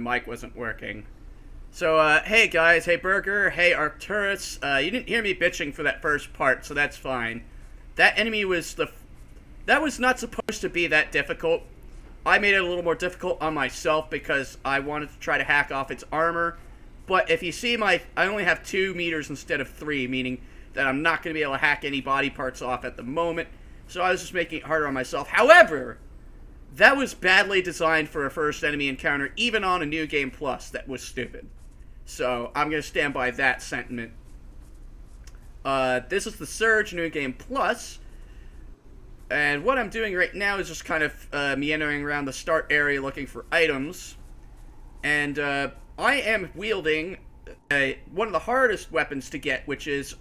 My mic wasn't working. So, hey guys, hey Burger, hey Arcturus. You didn't hear me bitching for that first part, so that's fine. That enemy was that was not supposed to be that difficult. I made it a little more difficult on myself because I wanted to try to hack off its armor. But if you see I only have 2 meters instead of 3, meaning that I'm not going to be able to hack any body parts off at the moment. So I was just making it harder on myself. However, that was badly designed for a first enemy encounter, even on a New Game Plus. That was stupid. So I'm going to stand by that sentiment. This is the Surge New Game Plus. And what I'm doing right now is just kind of meandering around the start area looking for items. And I am wielding one of the hardest weapons to get, which is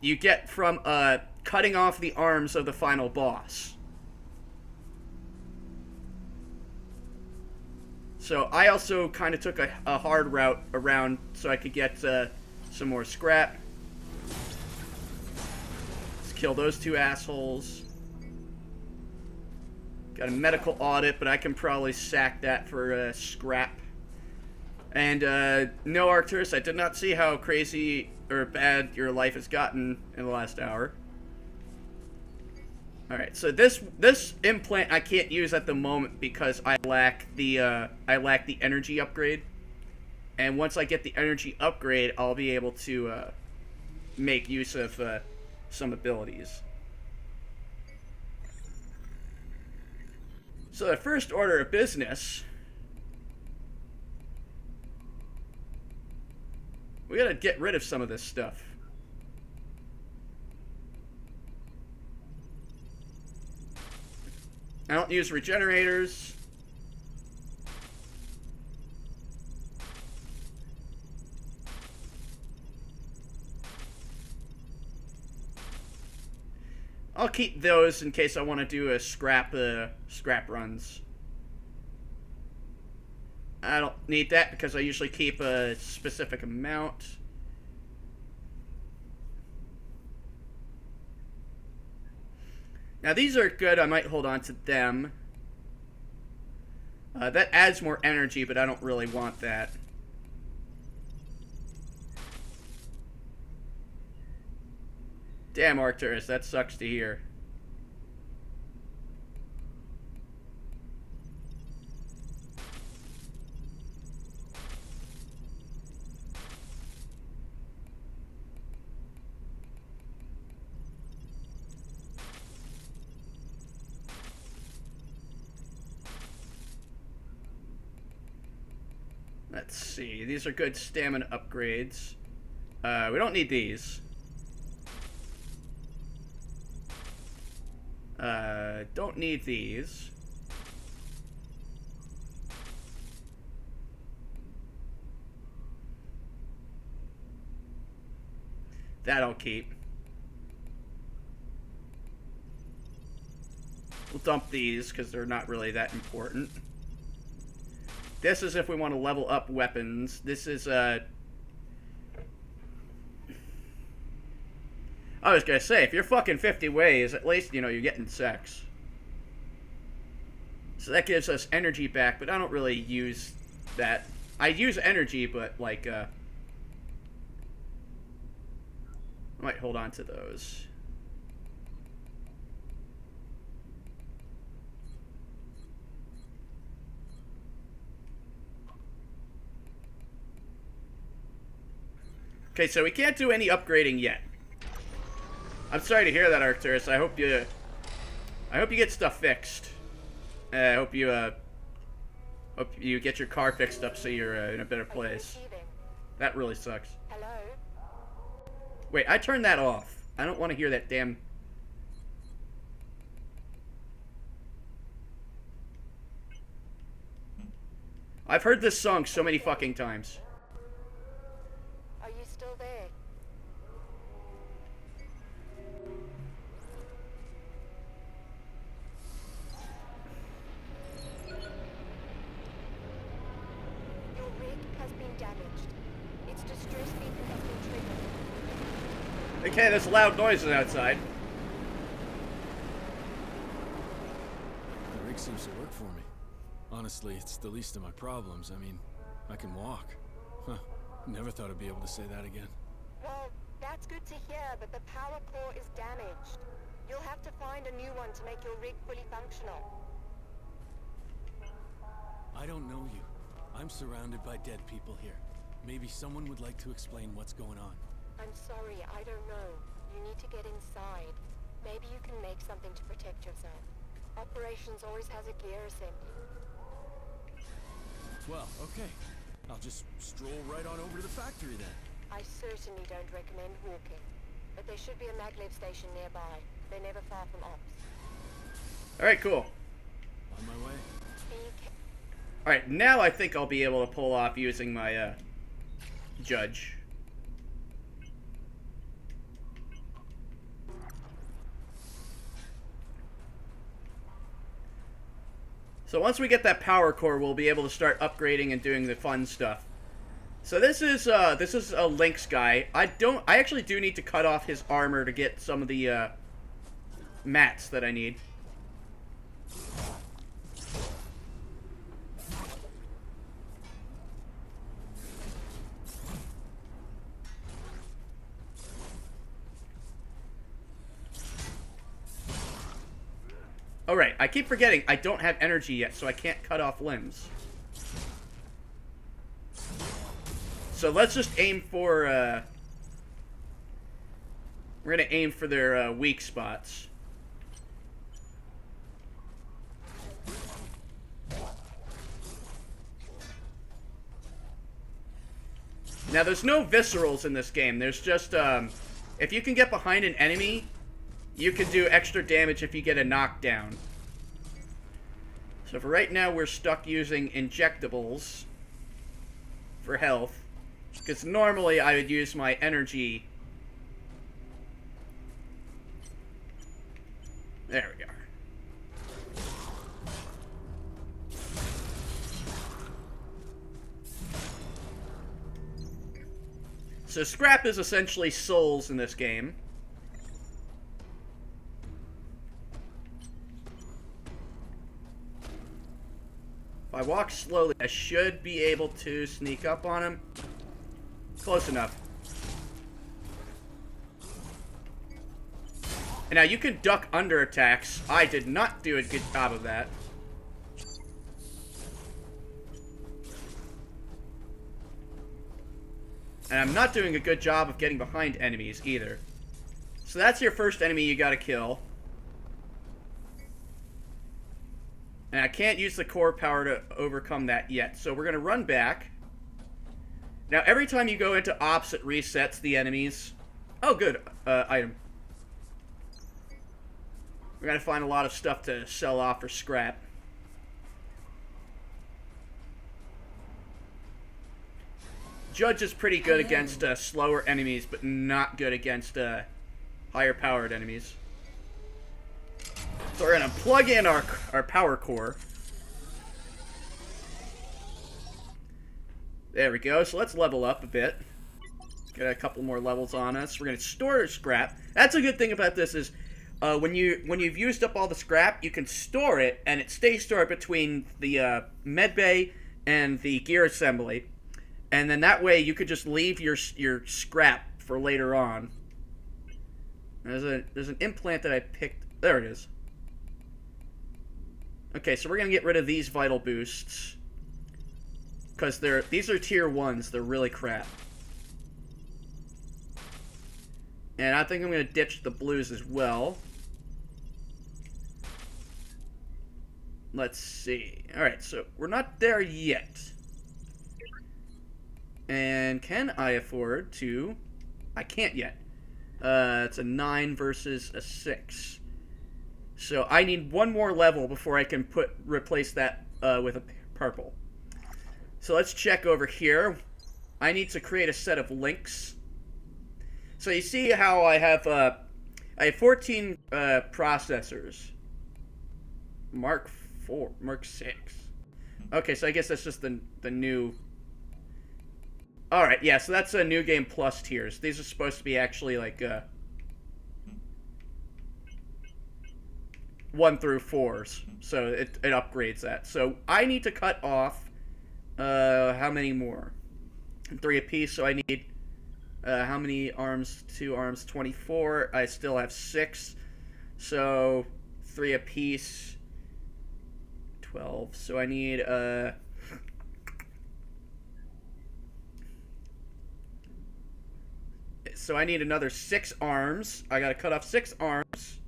you get from cutting off the arms of the final boss. So I also kind of took a hard route around so I could get some more scrap. Let's kill those 2 assholes. Got a medical audit, but I can probably sack that for scrap. And no, Arcturus, I did not see how crazy or bad your life has gotten in the last hour. Alright, so this implant I can't use at the moment because I lack the energy upgrade. And once I get the energy upgrade, I'll be able to make use of some abilities. So the first order of business, we gotta get rid of some of this stuff. I don't use regenerators. I'll keep those in case I want to do a scrap runs. I don't need that because I usually keep a specific amount. Now these are good, I might hold on to them. That adds more energy, but I don't really want that. Damn, Arcturus, that sucks to hear. Let's see, these are good stamina upgrades. We don't need these. Don't need these. That I'll keep. We'll dump these because they're not really that important. This is if we want to level up weapons. This is, I was gonna say, if you're fucking 50 ways, at least, you know, you're getting sex. So that gives us energy back, but I don't really use that. I use energy, but, like, I might hold on to those. Okay, so we can't do any upgrading yet. I'm sorry to hear that, Arcturus. I hope you get stuff fixed. I hope you get your car fixed up so you're in a better place. That really sucks. Hello? Wait, I turned that off. I don't want to hear that damn... I've heard this song so many fucking times. Are you still there? Your rig has been damaged. Its distress beacon has been triggered. Okay, there's loud noises outside. The rig seems to work for me. Honestly, it's the least of my problems. I mean, I can walk. Huh. Never thought I'd be able to say that again. Well, that's good to hear, but the power core is damaged. You'll have to find a new one to make your rig fully functional. I don't know you. I'm surrounded by dead people here. Maybe someone would like to explain what's going on. I'm sorry, I don't know. You need to get inside. Maybe you can make something to protect yourself. Operations always has a gear assembly. Well, okay. I'll just stroll right on over to the factory then. I certainly don't recommend walking, but there should be a maglev station nearby. They're never far from ops. Alright, cool. On my way. Alright, now I think I'll be able to pull off using my, judge. So once we get that power core, we'll be able to start upgrading and doing the fun stuff. So this is a Lynx guy. I actually do need to cut off his armor to get some of the, mats that I need. Alright, I keep forgetting I don't have energy yet, so I can't cut off limbs. So let's just aim for, we're gonna aim for their, weak spots. Now, there's no viscerals in this game. There's just, if you can get behind an enemy, you can do extra damage if you get a knockdown. So for right now, we're stuck using injectables for health. Because normally I would use my energy. There we are. So scrap is essentially souls in this game. If I walk slowly, I should be able to sneak up on him. Close enough. And now you can duck under attacks. I did not do a good job of that. And I'm not doing a good job of getting behind enemies either. So that's your first enemy you gotta kill. And I can't use the core power to overcome that yet. So we're gonna run back. Now every time you go into ops, it resets the enemies. Oh good, item. We're gonna find a lot of stuff to sell off for scrap. Judge is pretty good against slower enemies, but not good against higher powered enemies. So we're gonna plug in our power core. There we go. So let's level up a bit. Get a couple more levels on us. We're gonna store scrap. That's a good thing about this is when you've used up all the scrap, you can store it, and it stays stored between the med bay and the gear assembly. And then that way you could just leave your scrap for later on. There's an implant that I picked. There it is. Okay, so we're gonna get rid of these vital boosts because these are tier 1s. They're really crap. And I think I'm gonna ditch the blues as well. Let's see. All right, so we're not there yet. And can I afford to... I can't yet. It's a 9 versus a 6. So I need one more level before I can replace that with a purple. So let's check over here. I need to create a set of links. So you see how I have 14 processors. Mark 4, Mark 6. Okay, so I guess that's just the new... Alright, yeah, so that's a New Game Plus tiers. These are supposed to be actually, like, 1 through 4s, so it upgrades that. So I need to cut off how many more? 3 apiece. So I need how many arms? 2 arms, 24. I still have 6, so 3 apiece, 12. So I need so I need another 6 arms. I gotta cut off 6 arms.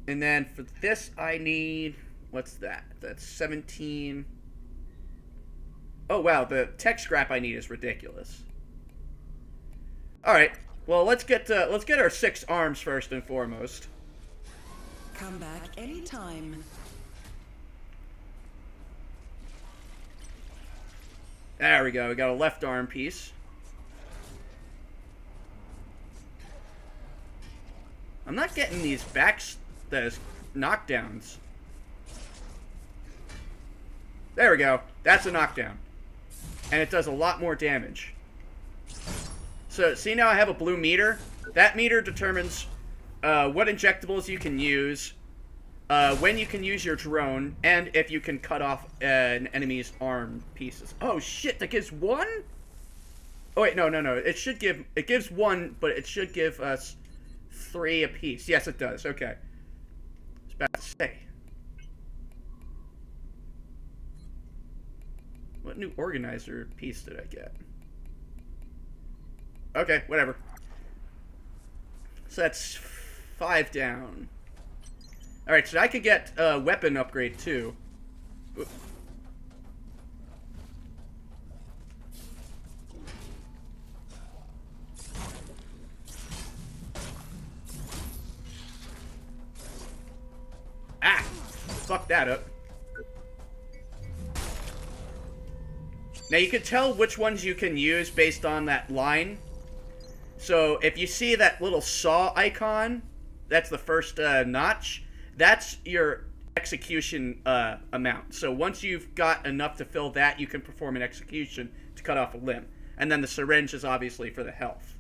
And then for this, I need... What's that? That's 17. Oh, wow. The tech scrap I need is ridiculous. Alright. Well, let's get our 6 arms first and foremost. Come back anytime. There we go. We got a left arm piece. I'm not getting these those knockdowns. There we go. That's a knockdown. And it does a lot more damage. So, see now I have a blue meter? That meter determines what injectables you can use, when you can use your drone, and if you can cut off an enemy's arm pieces. Oh shit, that gives 1? Oh wait, no. It gives 1, but it should give us 3 apiece. Yes, it does. Okay. I was about to say. What new organizer piece did I get? Okay, whatever. So that's 5 down. Alright, so I could get a weapon upgrade too. Oop. Ah! Fuck that up. Now you can tell which ones you can use based on that line. So if you see that little saw icon, that's the first notch. That's your execution amount. So once you've got enough to fill that, you can perform an execution to cut off a limb. And then the syringe is obviously for the health.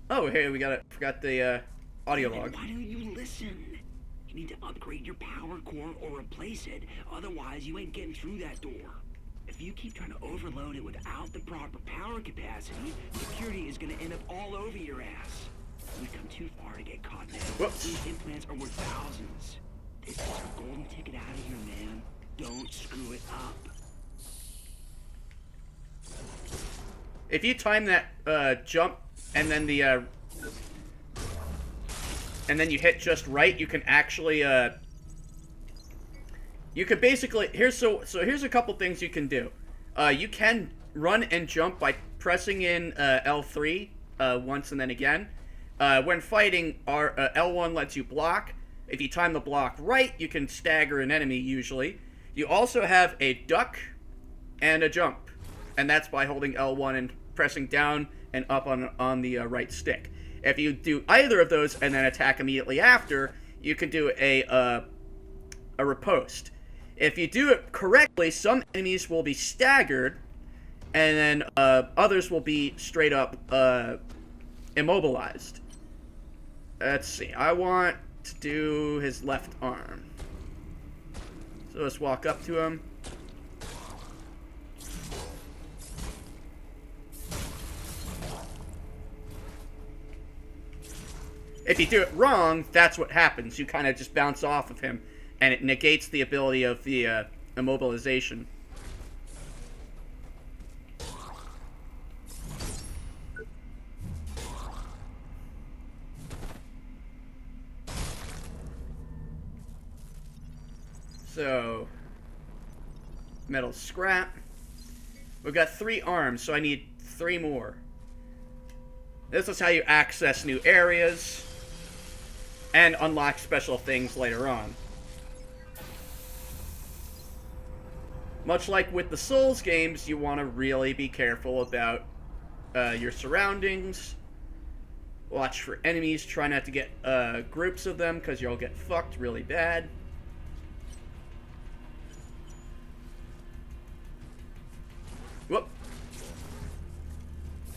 Oh, hey, forgot the audio log. Why don't you listen? You need to upgrade your power core or replace it. Otherwise, you ain't getting through that door. If you keep trying to overload it without the proper power capacity, security is going to end up all over your ass. We've come too far to get caught now. Whoops. These implants are worth thousands. This is our golden ticket out of here, man. Don't screw it up. If you time that jump and then and then you hit just right, you can actually you could basically here's a couple things you can do. You can run and jump by pressing in L3 once and then again. When fighting, L1 lets you block. If you time the block right, you can stagger an enemy usually. You also have a duck and a jump, and that's by holding L1 and pressing down and up on the right stick. If you do either of those and then attack immediately after, you can do a riposte. If you do it correctly, some enemies will be staggered, and then others will be straight up immobilized. Let's see. I want to do his left arm. So let's walk up to him. If you do it wrong, that's what happens. You kind of just bounce off of him, and it negates the ability of the immobilization. So, metal scrap. We've got 3 arms, so I need 3 more. This is how you access new areas and unlock special things later on. Much like with the Souls games, you want to really be careful about your surroundings. Watch for enemies. Try not to get groups of them, because you'll get fucked really bad. Whoop.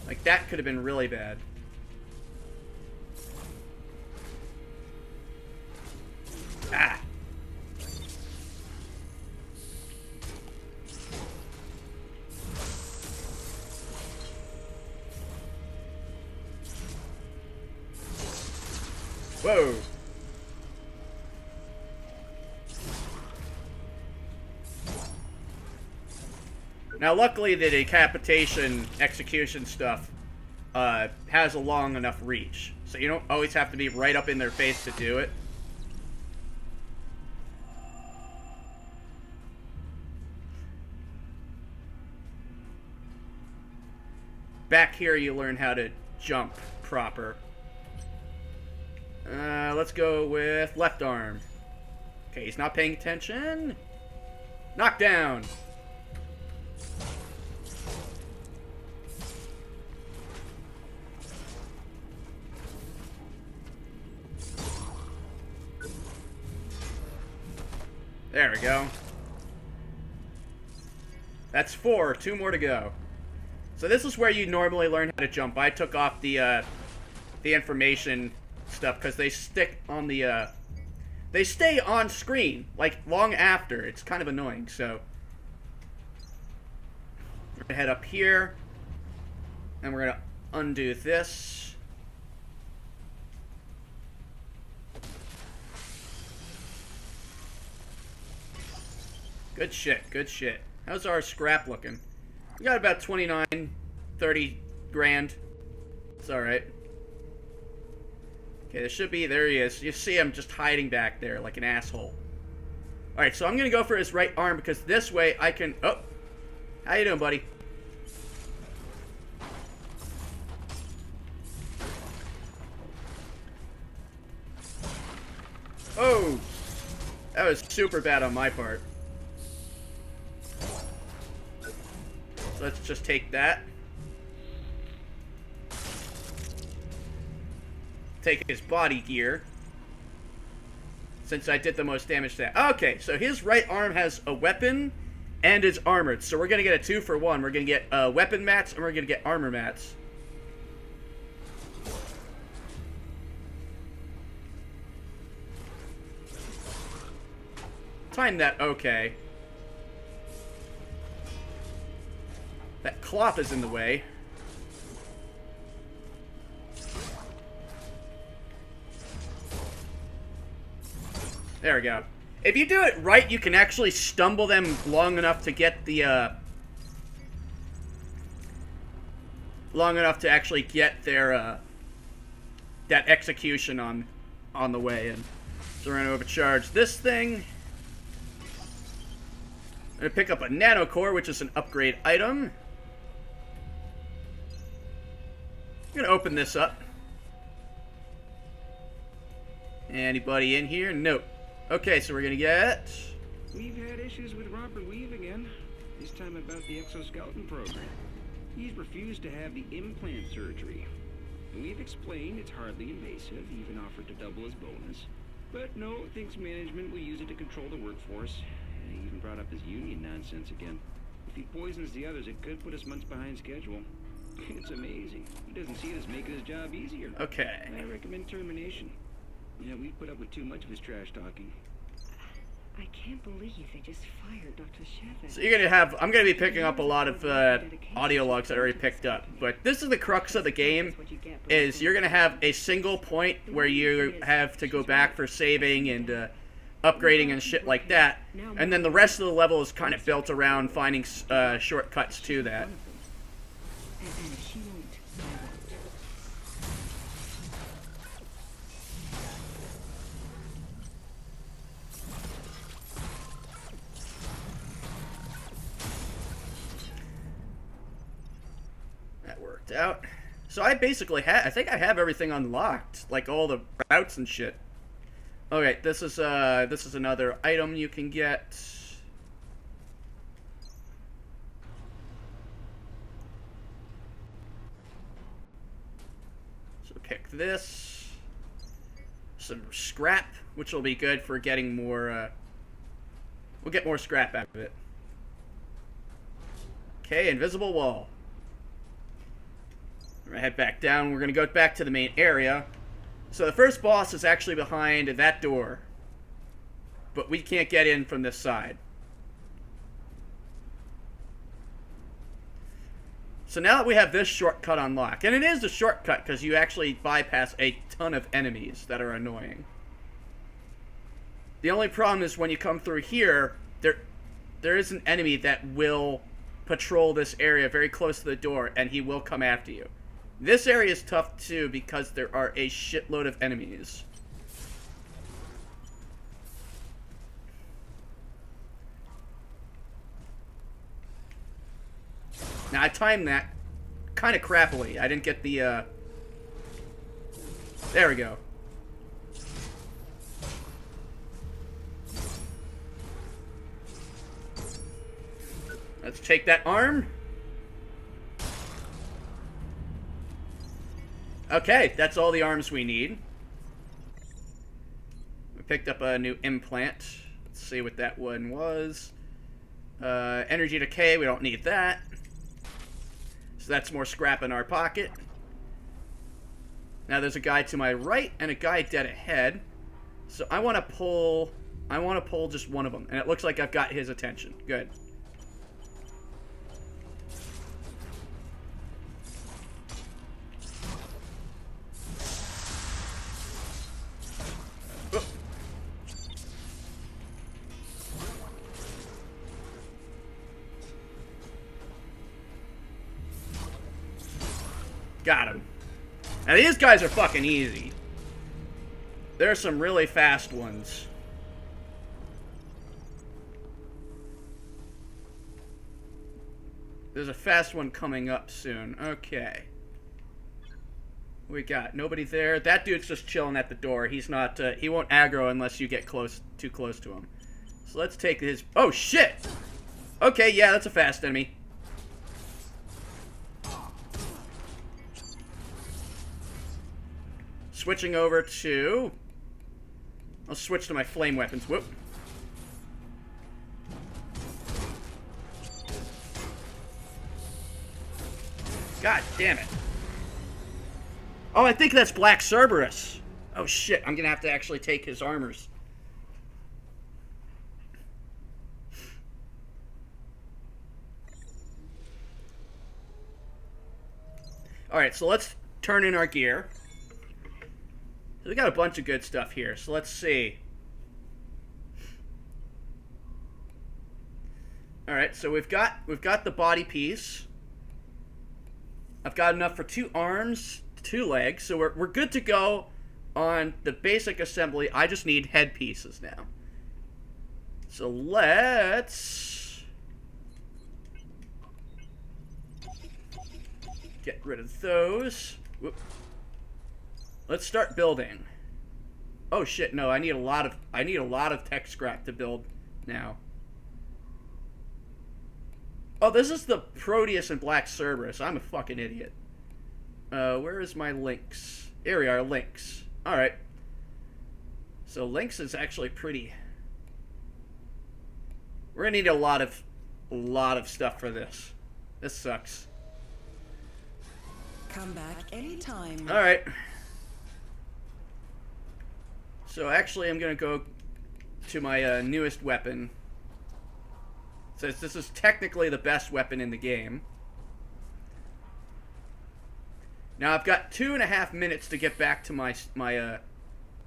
Like, that could have been really bad. Whoa. Now, luckily, the decapitation execution stuff has a long enough reach. So you don't always have to be right up in their face to do it. Back here, you learn how to jump proper. Let's go with left arm. Okay, he's not paying attention. Knockdown. There we go. That's 4. 2 more to go. So this is where you normally learn how to jump. I took off the information stuff because they stick on the they stay on screen like long after. It's kind of annoying. So we're gonna head up here, and we're gonna undo this. Good shit, good shit. How's our scrap looking? We got about 29, 30 grand. It's alright. Okay, there should be, there he is. You see him just hiding back there like an asshole. Alright, so I'm gonna go for his right arm because this way I can, oh. How you doing, buddy? Oh! That was super bad on my part. So let's just take that. Take his body gear. Since I did the most damage to that. Okay, so his right arm has a weapon and is armored. So we're going to get a 2 for 1. We're going to get weapon mats and we're going to get armor mats. Time that okay. That cloth is in the way. There we go. If you do it right, you can actually stumble them long enough to get the, long enough to actually get their, that execution on the way. And so we're going to overcharge this thing. I'm going to pick up a nano core, which is an upgrade item. I'm going to open this up. Anybody in here? Nope. Okay, so we're going to get... We've had issues with Robert Weave again. This time about the exoskeleton program. He's refused to have the implant surgery. We've explained it's hardly invasive, even offered to double his bonus. But no, thinks management will use it to control the workforce. He even brought up his union nonsense again. If he poisons the others, it could put us months behind schedule. It's amazing. He doesn't see it as making his job easier. Okay. I recommend termination. Yeah, we put up with too much of his trash talking. I can't believe they just fired Dr. Shevin. So you're going to have... I'm going to be picking up a lot of audio logs that I already picked up. But this is the crux of the game, is you're going to have a single point where you have to go back for saving and upgrading and shit like that. And then the rest of the level is kind of built around finding shortcuts to that. And she won't. That worked out. So I basically I think I have everything unlocked, like all the routes and shit. Okay, this is another item you can get. So pick this. Some scrap, which will be good for getting more, we'll get more scrap out of it. Okay, invisible wall. We're gonna head back down. We're gonna go back to the main area. So the first boss is actually behind that door. But we can't get in from this side. So now that we have this shortcut unlocked, and it is a shortcut because you actually bypass a ton of enemies that are annoying. The only problem is when you come through here, there is an enemy that will patrol this area very close to the door, and he will come after you. This area is tough too because there are a shitload of enemies. Now, I timed that kind of crappily. I didn't get the, There we go. Let's take that arm. Okay, that's all the arms we need. We picked up a new implant. Let's see what that one was. Energy decay, we don't need that. So that's more scrap in our pocket. Now there's a guy to my right and a guy dead ahead. So I want to pull just one of them. And it looks like I've got his attention. Good. Oop. Got him. Now these guys are fucking easy. There are some really fast ones. There's a fast one coming up soon. Okay. What we got? Nobody there. That dude's just chilling at the door. He's not, he won't aggro unless you get too close to him. So let's take his... Oh, shit! Okay, yeah, that's a fast enemy. Switching over to... I'll switch to my flame weapons. Whoop. God damn it. Oh, I think that's Black Cerberus. Oh shit, I'm gonna have to actually take his armors. Alright, so let's turn in our gear. We got a bunch of good stuff here, so let's see. Alright, so we've got the body piece. I've got enough for 2 arms, 2 legs, so we're good to go on the basic assembly. I just need head pieces now. So let's get rid of those. Whoop. Let's start building. Oh shit, no, I need a lot of tech scrap to build now. Oh, this is the Proteus and Black Cerberus. I'm a fucking idiot. Where is my Lynx? Here we are, Lynx. Alright. So Lynx is actually pretty... We're gonna need a lot of stuff for this. This sucks. Come back anytime. Alright. So actually I'm gonna go to my newest weapon. Since this is technically the best weapon in the game. Now I've got 2.5 minutes to get back to my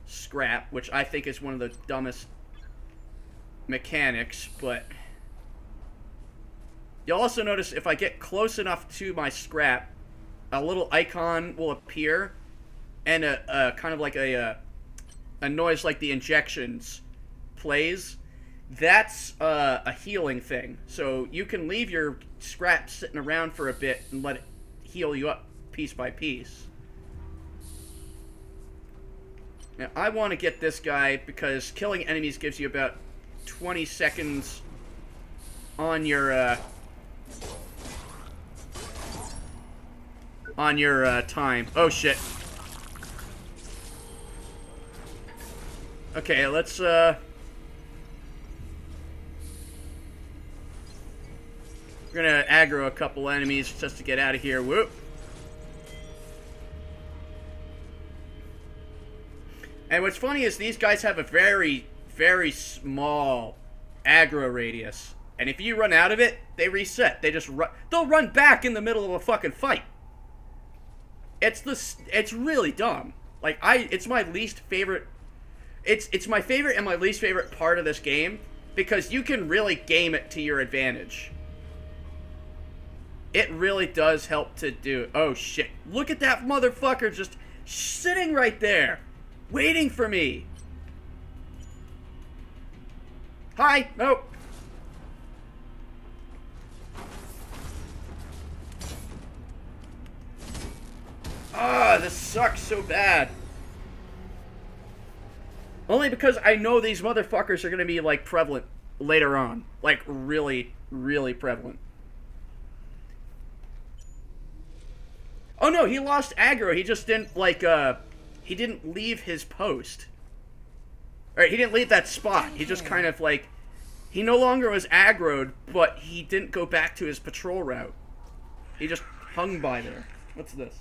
scrap, which I think is one of the dumbest mechanics, but you'll also notice if I get close enough to my scrap, a little icon will appear, and a kind of like a noise like the injections plays. That's a healing thing. So you can leave your scrap sitting around for a bit and let it heal you up piece by piece. Now, I want to get this guy because killing enemies gives you about 20 seconds on your time. Oh, shit. Okay, let's, we're gonna aggro a couple enemies just to get out of here. Whoop. And what's funny is these guys have a very, very small aggro radius. And if you run out of it, they reset. They just run. They'll run back in the middle of a fucking fight. It's really dumb. Like, it's my least favorite. It's my favorite and my least favorite part of this game, because you can really game it to your advantage. It really does help to do. Oh shit. Look at that motherfucker just sitting right there, waiting for me. Hi. Nope. Ah, this sucks so bad. Only because I know these motherfuckers are gonna be, like, prevalent later on. Like, really, really prevalent. Oh no, he lost aggro. He just didn't, like, he didn't leave his post. Or he didn't leave that spot. He just kind of, like, he no longer was aggroed, but he didn't go back to his patrol route. He just hung by there. What's this?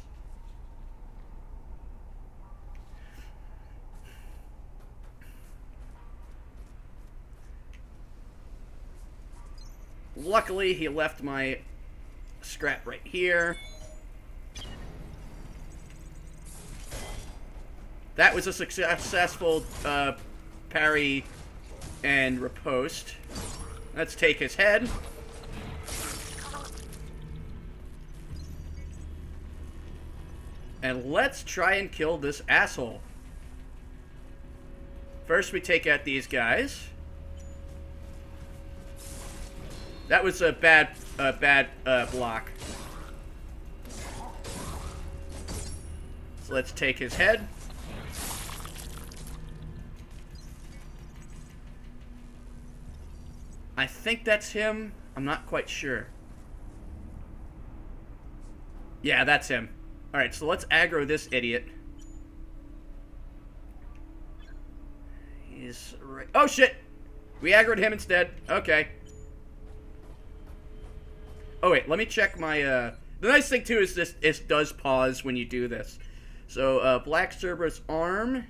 Luckily, he left my scrap right here. That was a successful parry and riposte. Let's take his head. And let's try and kill this asshole. First, we take out these guys. That was a bad block. So let's take his head. I think that's him. I'm not quite sure. Yeah, that's him. Alright, so let's aggro this idiot. He's right. Oh shit! We aggroed him instead. Okay. Oh wait, let me check my, the nice thing too is it does pause when you do this. So, Black Cerberus arm.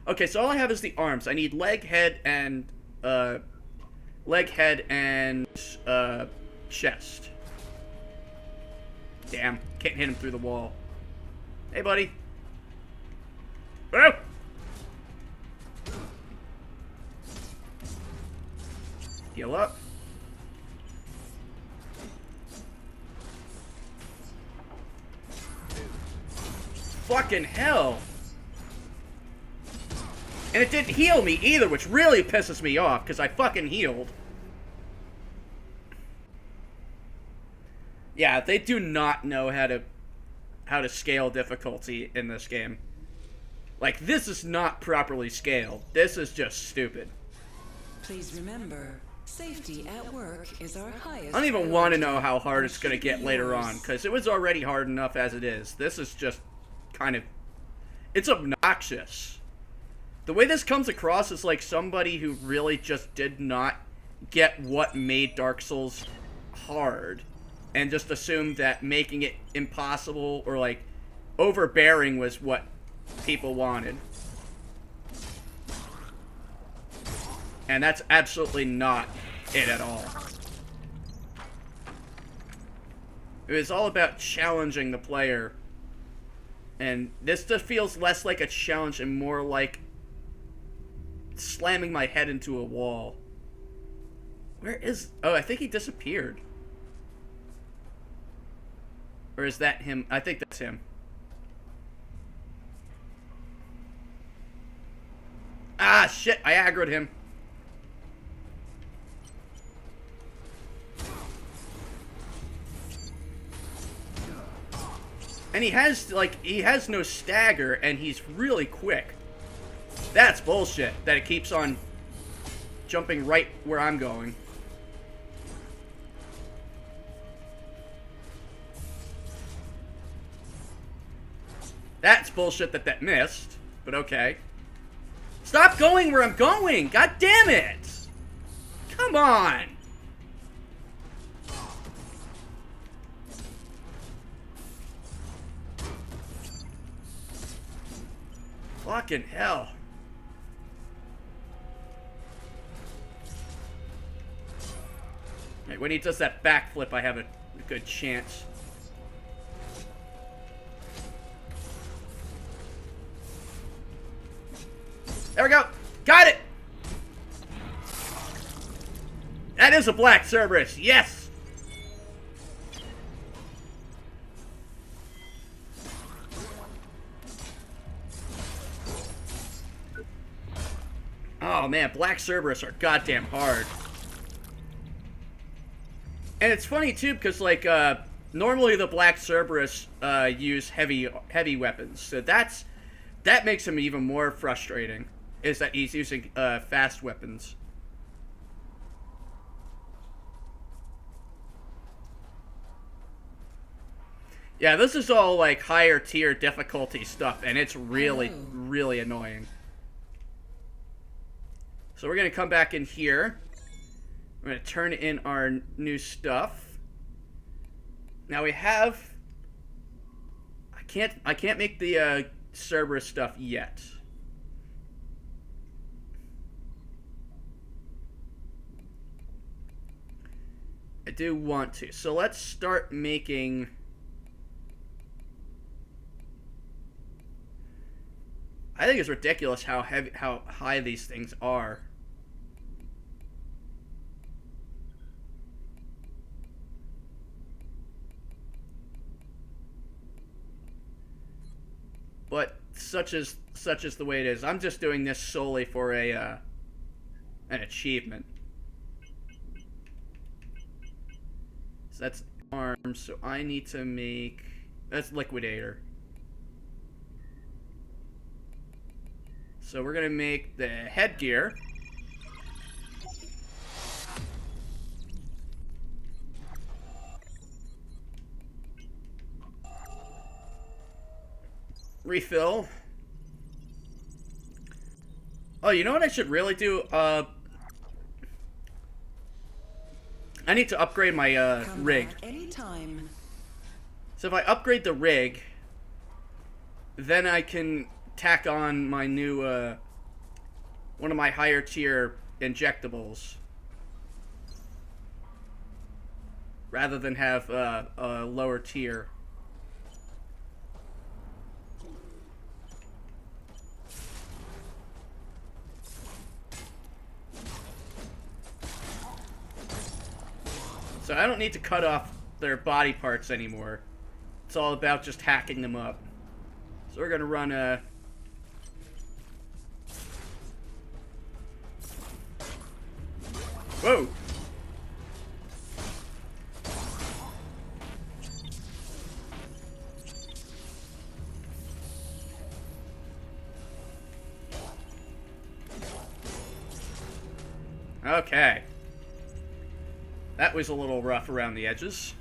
Okay, so all I have is the arms. I need leg, head, and, chest. Damn, can't hit him through the wall. Hey, buddy. Oh! Heal up. Fucking hell. And it didn't heal me either, which really pisses me off, because I fucking healed. Yeah, they do not know how to scale difficulty in this game. Like, this is not properly scaled. This is just stupid. Please remember, safety at work is our highest. I don't even want to know how hard it's going to get later on, because it was already hard enough as it is. This is just kind of... It's obnoxious. The way this comes across is like somebody who really just did not get what made Dark Souls hard, and just assumed that making it impossible or, like, overbearing was what people wanted. And that's absolutely not it at all. It was all about challenging the player. And this just feels less like a challenge and more like slamming my head into a wall. Where is... Oh, I think he disappeared. Or is that him? I think that's him. Ah, shit. I aggroed him. And he has no stagger, and he's really quick. That's bullshit, that it keeps on jumping right where I'm going. That's bullshit that missed, but okay. Stop going where I'm going! God damn it! Come on! Fucking hell. when he does that backflip, I have a good chance. There we go. Got it. That is a black Cerberus. Yes. Oh man, black Cerberus are goddamn hard. And it's funny too, because like normally the black Cerberus use heavy weapons, so that makes him even more frustrating. Is that he's using fast weapons. Yeah, this is all like higher tier difficulty stuff, and it's really, really annoying. So we're gonna come back in here. We're gonna turn in our new stuff. Now we have. I can't make the Cerberus stuff yet. I do want to. So let's start making. I think it's ridiculous how high these things are. But such is the way it is. I'm just doing this solely for an achievement. So that's arms. So I need to make that's liquidator. So we're gonna make the headgear. Refill. Oh, you know what I should really do? I need to upgrade my rig. Anytime. So if I upgrade the rig, then I can tack on my new one of my higher tier injectables, rather than have a lower tier. So I don't need to cut off their body parts anymore. It's all about just hacking them up. So we're gonna run a. Whoa! Okay. That was a little rough around the edges.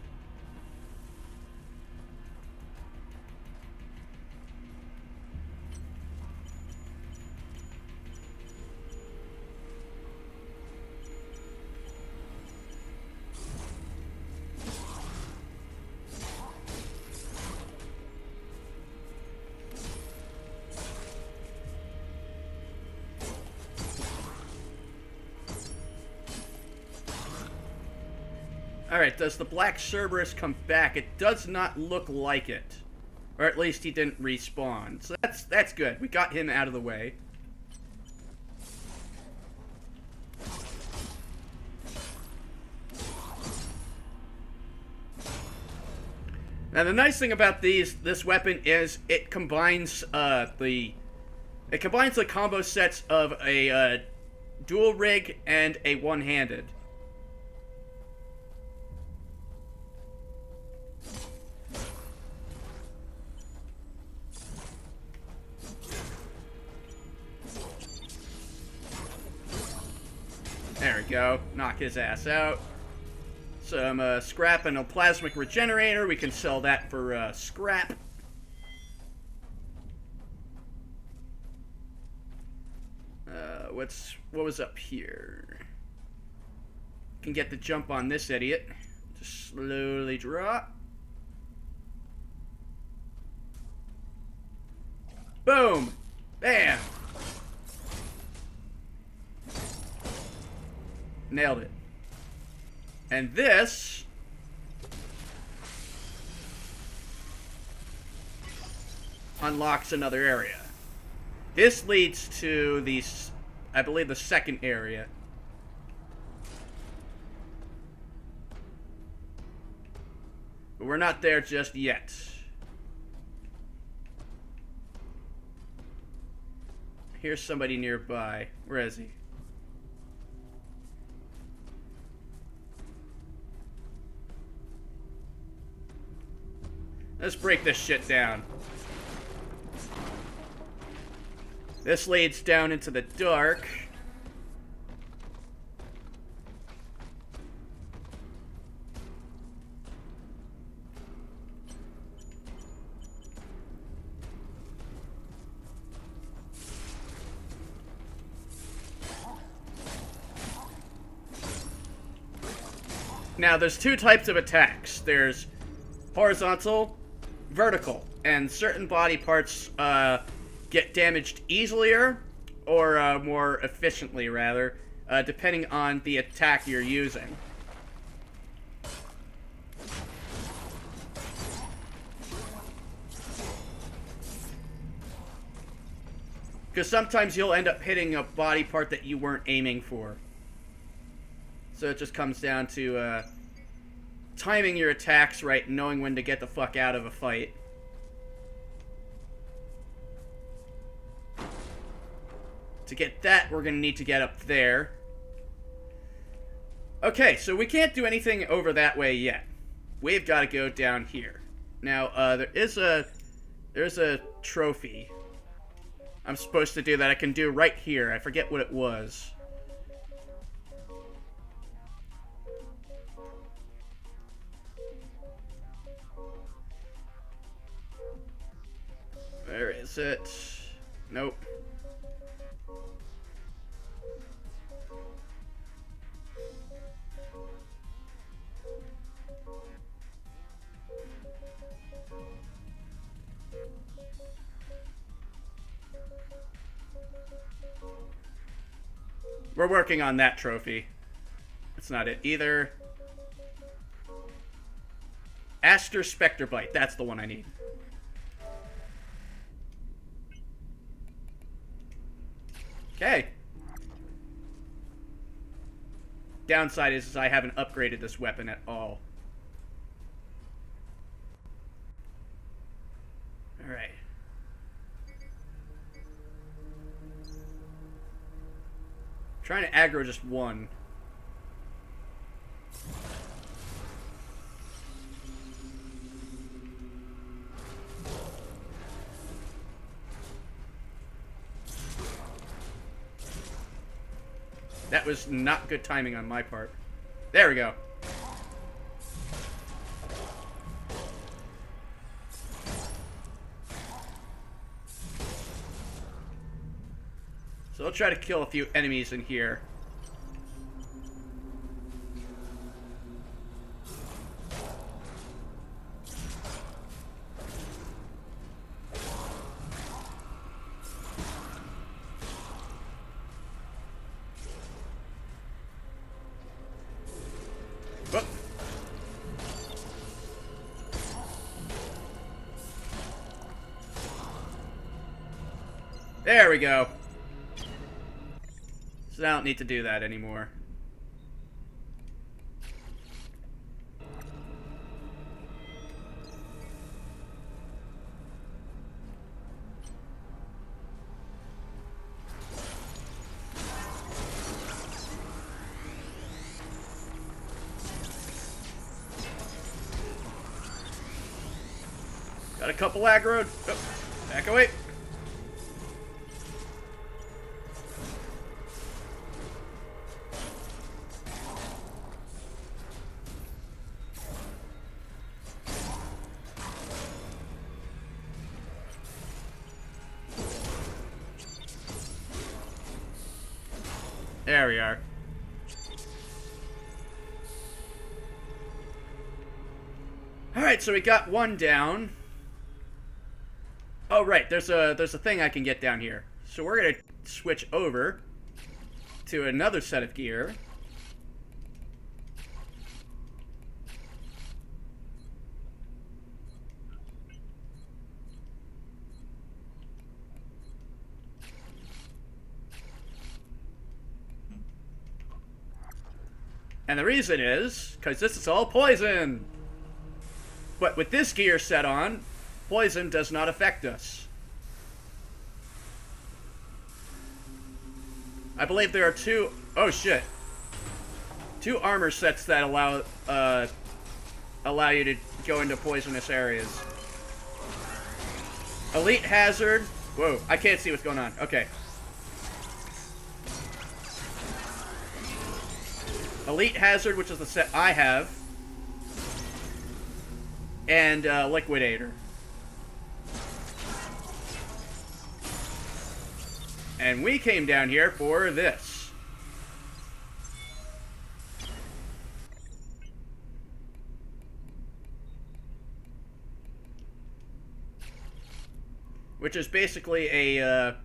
Alright, does the black Cerberus come back? It does not look like it. Or at least he didn't respawn. So that's good. We got him out of the way. Now the nice thing about this weapon is it combines the combo sets of a dual rig and a one-handed. There we go. Knock his ass out. Some scrap and a plasmic regenerator. We can sell that for scrap. What was up here? Can get the jump on this idiot. Just slowly drop. Boom! Bam! Nailed it. And this unlocks another area. This leads to the, I believe, the second area. But we're not there just yet. Here's somebody nearby. Where is he? Let's break this shit down. This leads down into the dark. Now, there's two types of attacks. There's horizontal, vertical, and certain body parts get damaged easier or more efficiently, rather, depending on the attack you're using. Because sometimes you'll end up hitting a body part that you weren't aiming for. So it just comes down to timing your attacks right, and knowing when to get the fuck out of a fight. To get that, we're going to need to get up there. Okay, so we can't do anything over that way yet. We've got to go down here. Now, there's a trophy I'm supposed to do that I can do right here. I forget what it was. Where is it? Nope. We're working on that trophy. That's not it either. Aster Spectre Bite. That's the one I need. Okay. Downside is I haven't upgraded this weapon at all. Alright. Trying to aggro just one. That was not good timing on my part. There we go. So I'll try to kill a few enemies in here. Whoop. There we go. So I don't need to do that anymore. Got a couple aggroed. Oh, back away. There we are. Alright, so we got one down. Oh, right, there's a thing I can get down here. So we're gonna switch over to another set of gear. And the reason is, because this is all poison. But with this gear set on, poison does not affect us. I believe there are two... Oh, shit. 2 armor sets that allow you to go into poisonous areas. Elite Hazard. Whoa, I can't see what's going on. Okay. Elite Hazard, which is the set I have. And Liquidator. And we came down here for this. Which is basically a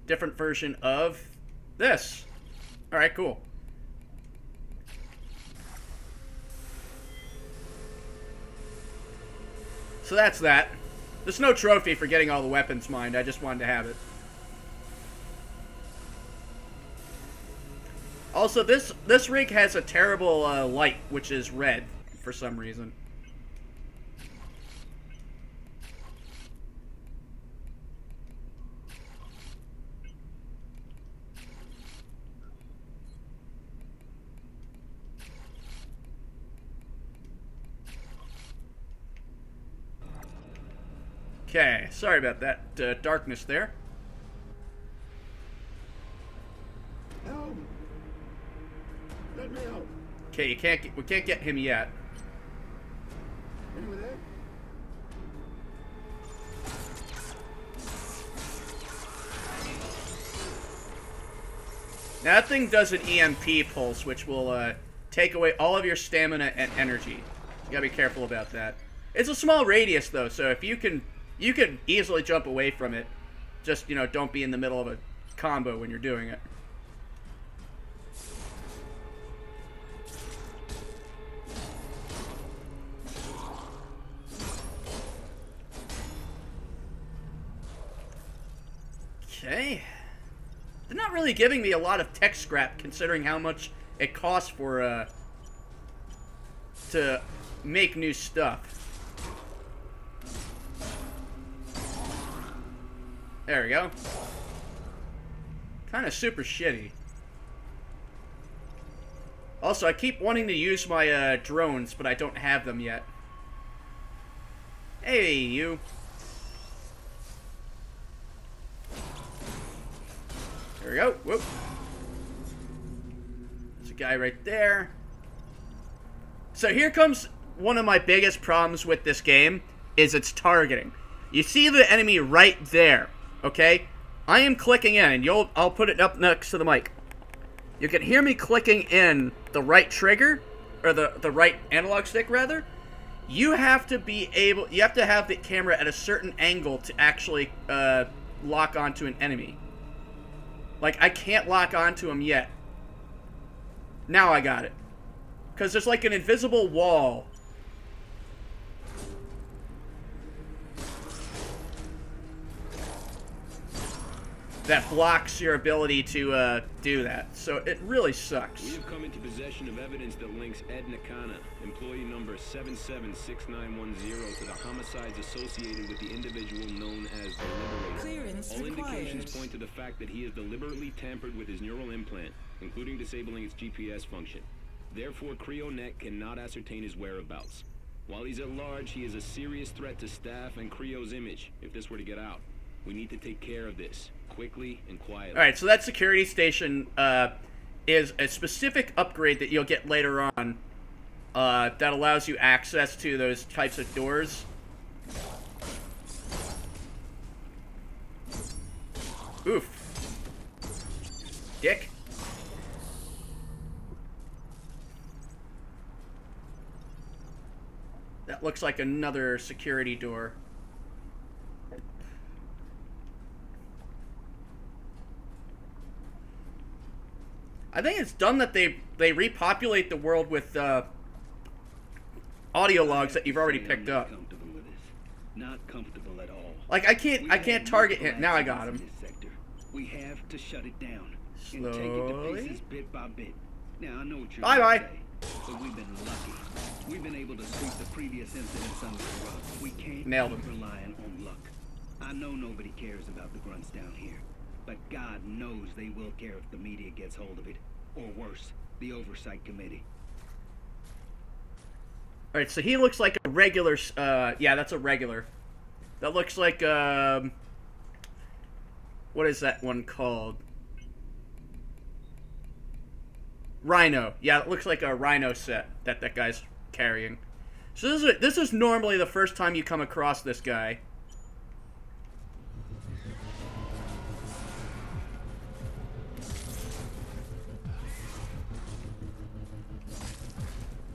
different version of this. Alright, cool. So that's that. There's no trophy for getting all the weapons mined. I just wanted to have it. Also, this rig has a terrible light, which is red for some reason. Okay, sorry about that darkness there. Help! Let me out! Okay, we can't get him yet. Anyone there? Now that thing does an EMP pulse, which will take away all of your stamina and energy. You gotta be careful about that. It's a small radius though, so if you can easily jump away from it. Just, you know, don't be in the middle of a combo when you're doing it. Okay. They're not really giving me a lot of tech scrap considering how much it costs for to make new stuff. There we go. Kind of super shitty. Also, I keep wanting to use my drones, but I don't have them yet. Hey, you. There we go. Whoop. There's a guy right there. So here comes one of my biggest problems with this game, is its targeting. You see the enemy right there. Okay, I am clicking in, and I'll put it up next to the mic. You can hear me clicking in the right trigger, or the right analog stick rather. You have to have the camera at a certain angle to actually lock onto an enemy. Like, I can't lock onto him yet. Now I got it. Because there's like an invisible wall. That blocks your ability to do that. So it really sucks. We have come into possession of evidence that links Ed Nakana, employee number 776910, to the homicides associated with the individual known as the Liberator. Clearance All required. indications point to the fact that he has deliberately tampered with his neural implant, including disabling its GPS function. Therefore, CreoNet cannot ascertain his whereabouts. While he's at large, he is a serious threat to staff and Creo's image if this were to get out. We need to take care of this, quickly and quietly. Alright, so that security station is a specific upgrade that you'll get later on that allows you access to those types of doors. Oof. Dick. That looks like another security door. I think it's dumb that they repopulate the world with audio logs that you've already picked up. Not comfortable at all. Like I can't target him. Now I got him. We have to shut it down and take it to Slowly. pieces bit by bit. Now, I know what you're Bye-bye. gonna say, but we've been lucky. We've been able to sweep the previous incidents under the rug. We can't Nailed keep him. relying on luck. I know nobody cares about the grunts down here, but God knows they will care if the media gets hold of it. Or worse, the Oversight Committee. Alright, so he looks like a regular, yeah, that's a regular. That looks like, what is that one called? Rhino. Yeah, it looks like a Rhino set that guy's carrying. So this is normally the first time you come across this guy.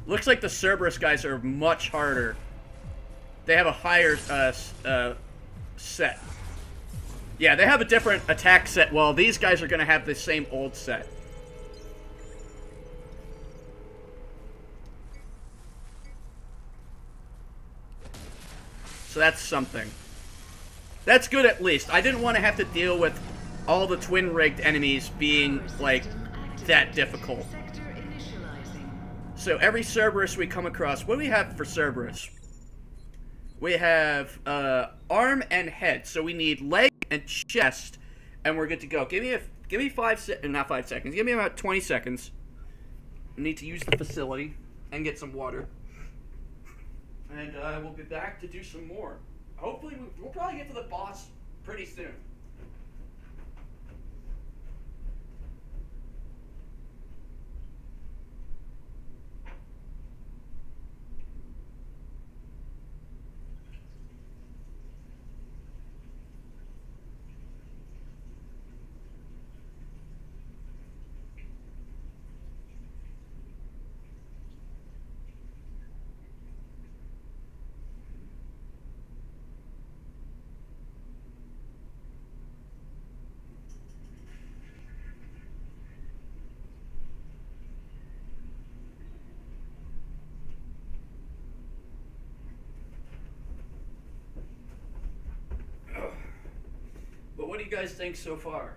Looks like the Cerberus guys are much harder. They have a higher set. Yeah, they have a different attack set. Well, these guys are going to have the same old set. So that's something. That's good at least. I didn't want to have to deal with all the twin-rigged enemies being, like, that difficult. So every Cerberus we come across, what do we have for Cerberus? We have arm and head. So we need leg and chest, and we're good to go. Give me 5 seconds, not 5 seconds. Give me about 20 seconds. I need to use the facility and get some water, and we'll be back to do some more. Hopefully, we'll probably get to the boss pretty soon. But what do you guys think so far?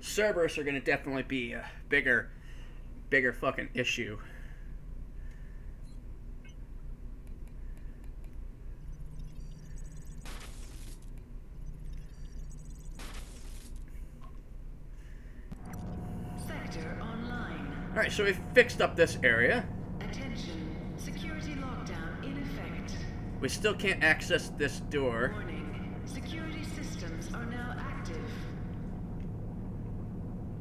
Cerberus are going to definitely be a bigger fucking issue. Sector online. Alright, so we've fixed up this area. Attention. Security lockdown in effect. We still can't access this door. Warning. Security systems are now active.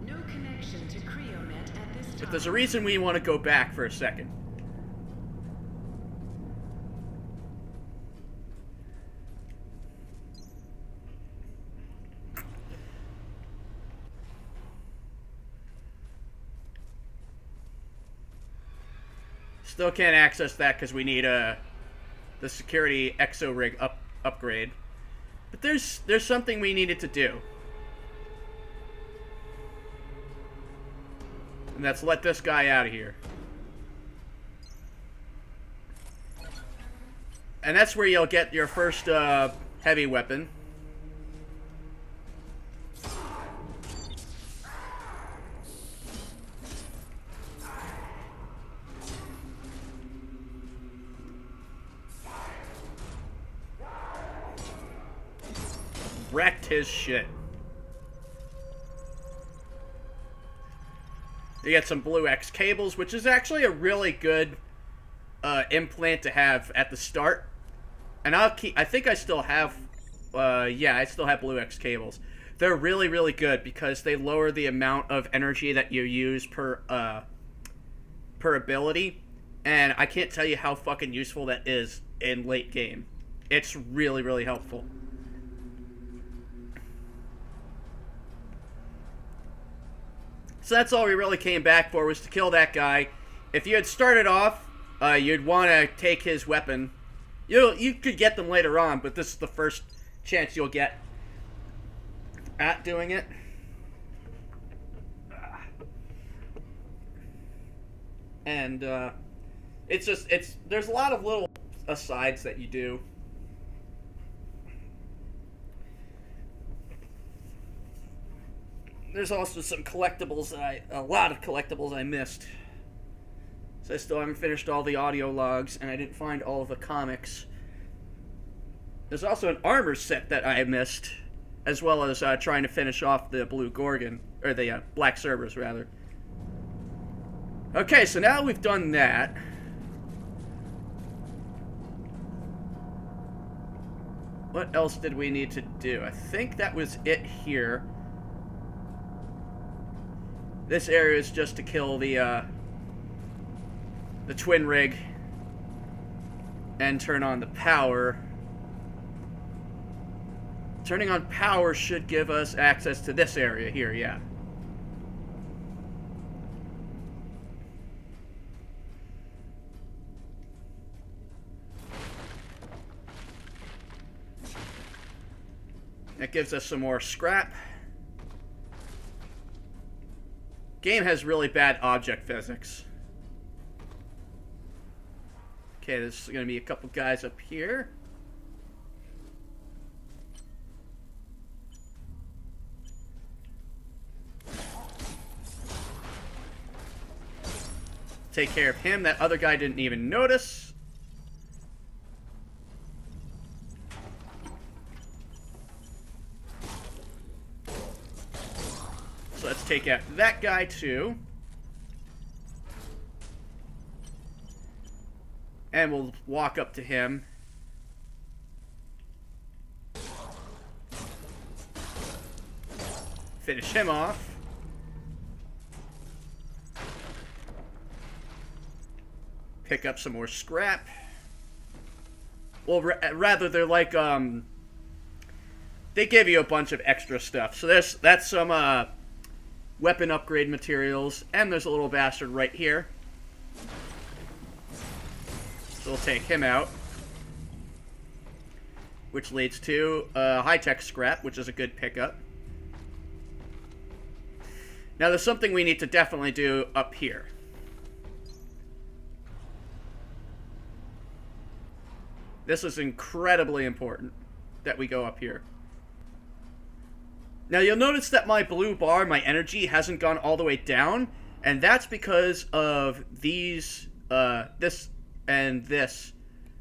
No connection to Creonet at this time. But there's a reason we want to go back for a second. Still can't access that because we need the security exo rig upgrade. But there's something we needed to do. And that's let this guy out of here. And that's where you'll get your first heavy weapon. Wrecked his shit. You get some Blue X cables, which is actually a really good implant to have at the start. And I think I still have, yeah, I still have Blue X cables. They're really, really good because they lower the amount of energy that you use per ability. And I can't tell you how fucking useful that is in late game. It's really, really helpful. So that's all we really came back for, was to kill that guy if you had started off, you'd want to take his weapon. You could get them later on, but this is the first chance you'll get at doing it. And there's a lot of little asides that you do. There's also some collectibles a lot of collectibles I missed. So I still haven't finished all the audio logs, and I didn't find all of the comics. There's also an armor set that I missed, as well as trying to finish off the Blue Gorgon, or the Black Cerberus, rather. Okay, so now we've done that. What else did we need to do? I think that was it here. This area is just to kill the twin rig and turn on the power. Turning on power should give us access to this area here, yeah. That gives us some more scrap. Game has really bad object physics. Okay, there's going to be a couple guys up here. Take care of him. That other guy didn't even notice. So let's take out that guy too. And we'll walk up to him. Finish him off. Pick up some more scrap. Well, rather they're like, they give you a bunch of extra stuff. So that's some, weapon upgrade materials. And there's a little bastard right here. So we'll take him out. Which leads to high-tech scrap, which is a good pickup. Now there's something we need to definitely do up here. This is incredibly important that we go up here. Now you'll notice that my blue bar, my energy, hasn't gone all the way down. And that's because of these, this and this.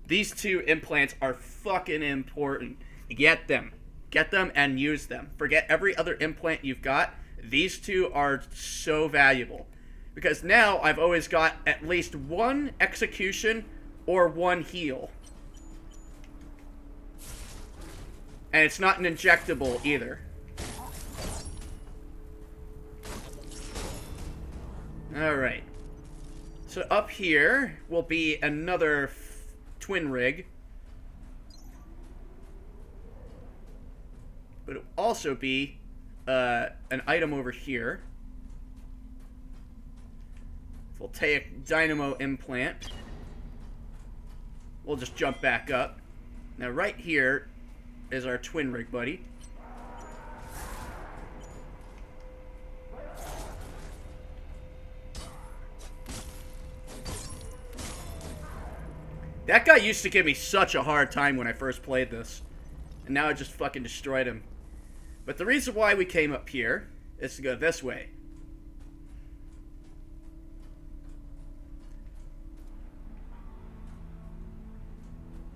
These two implants are fucking important. Get them. Get them and use them. Forget every other implant you've got. These two are so valuable. Because now I've always got at least one execution or one heal. And it's not an injectable either. Alright. So up here will be another twin rig. But it will also be an item over here. Voltaic dynamo implant. We'll just jump back up. Now right here is our twin rig buddy. That guy used to give me such a hard time when I first played this. And now I just fucking destroyed him. But the reason why we came up here is to go this way.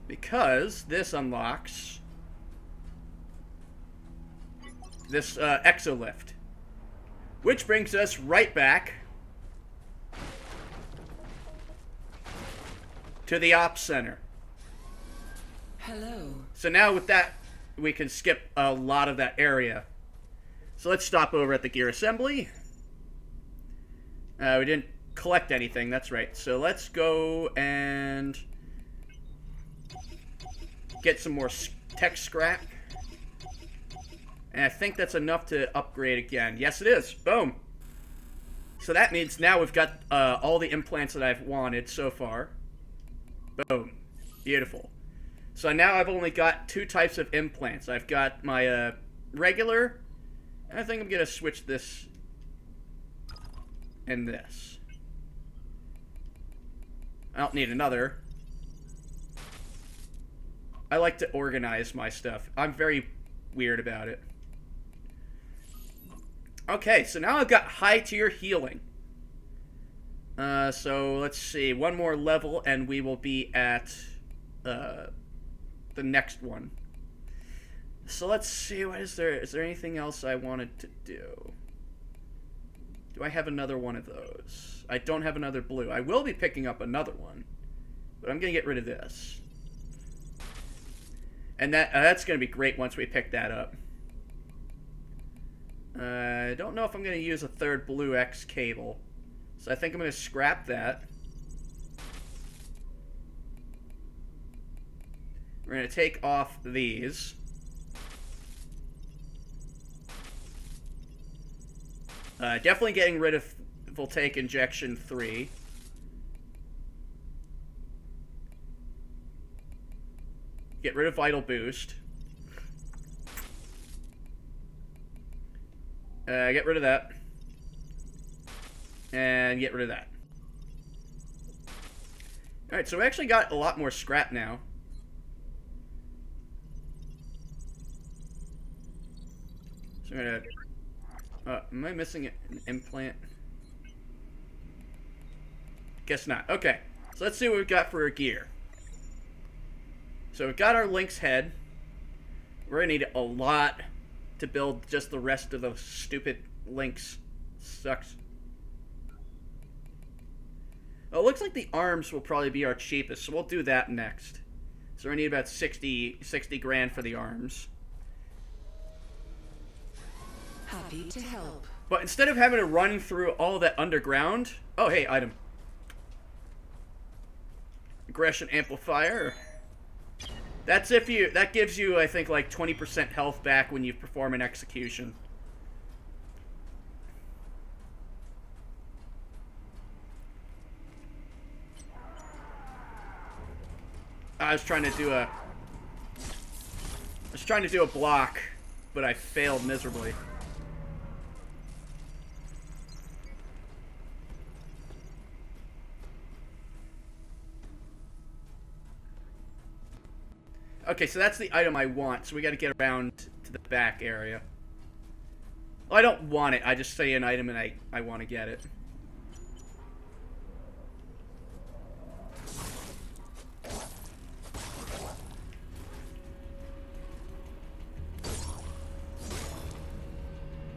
Because this unlocks this exolift. Which brings us right back to the Ops Center. Hello. So now with that, we can skip a lot of that area. So let's stop over at the gear assembly. We didn't collect anything, that's right. So let's go and get some more tech scrap. And I think that's enough to upgrade again. Yes, it is. Boom. So that means now we've got all the implants that I've wanted so far. Boom. Beautiful. So now I've only got 2 types of implants. I've got my regular, and I think I'm going to switch this and this. I don't need another. I like to organize my stuff. I'm very weird about it. Okay, so now I've got high tier healing. So let's see, 1 more level and we will be at the next one. So let's see, what is there? Is there anything else I wanted to do? Do I have another one of those? I don't have another blue. I will be picking up another one, but I'm going to get rid of this. And that's going to be great once we pick that up. I don't know if I'm going to use a 3rd Blue X cable. So I think I'm going to scrap that. We're going to take off these. Definitely getting rid of Voltaic Injection 3. Get rid of Vital Boost. Get rid of that. And get rid of that. Alright, so we actually got a lot more scrap now. So I'm gonna... am I missing an implant? Guess not. Okay, so let's see what we've got for our gear. So we've got our Lynx head. We're gonna need a lot to build just the rest of those stupid Lynx. Sucks. Oh, it looks like the arms will probably be our cheapest, so we'll do that next. So we need about 60 grand for the arms. Happy to help. But instead of having to run through all that underground... Oh, hey, item. Aggression amplifier. That's if you... That gives you, I think, like 20% health back when you perform an execution. I was trying to do a block, but I failed miserably. Okay, so that's the item I want, so we gotta get around to the back area. Well, I don't want it, I just say an item and I want to get it.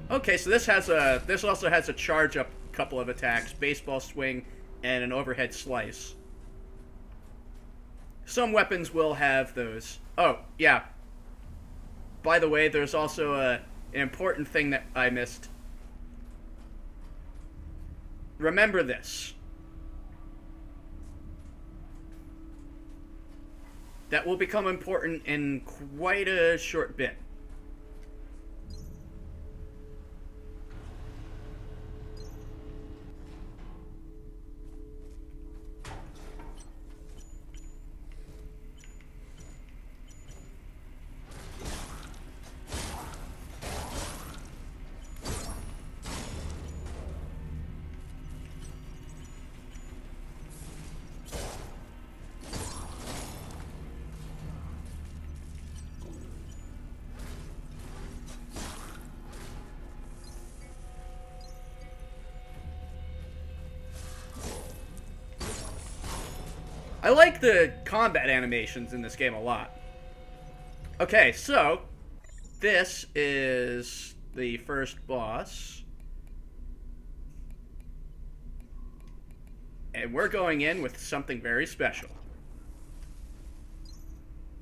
Okay, so this also has a charge up couple of attacks, baseball swing and an overhead slice. Some weapons will have those. Oh, yeah. By the way, there's also an important thing that I missed. Remember this. That will become important in quite a short bit. I like the combat animations in this game a lot. Okay, so this is the first boss. And we're going in with something very special.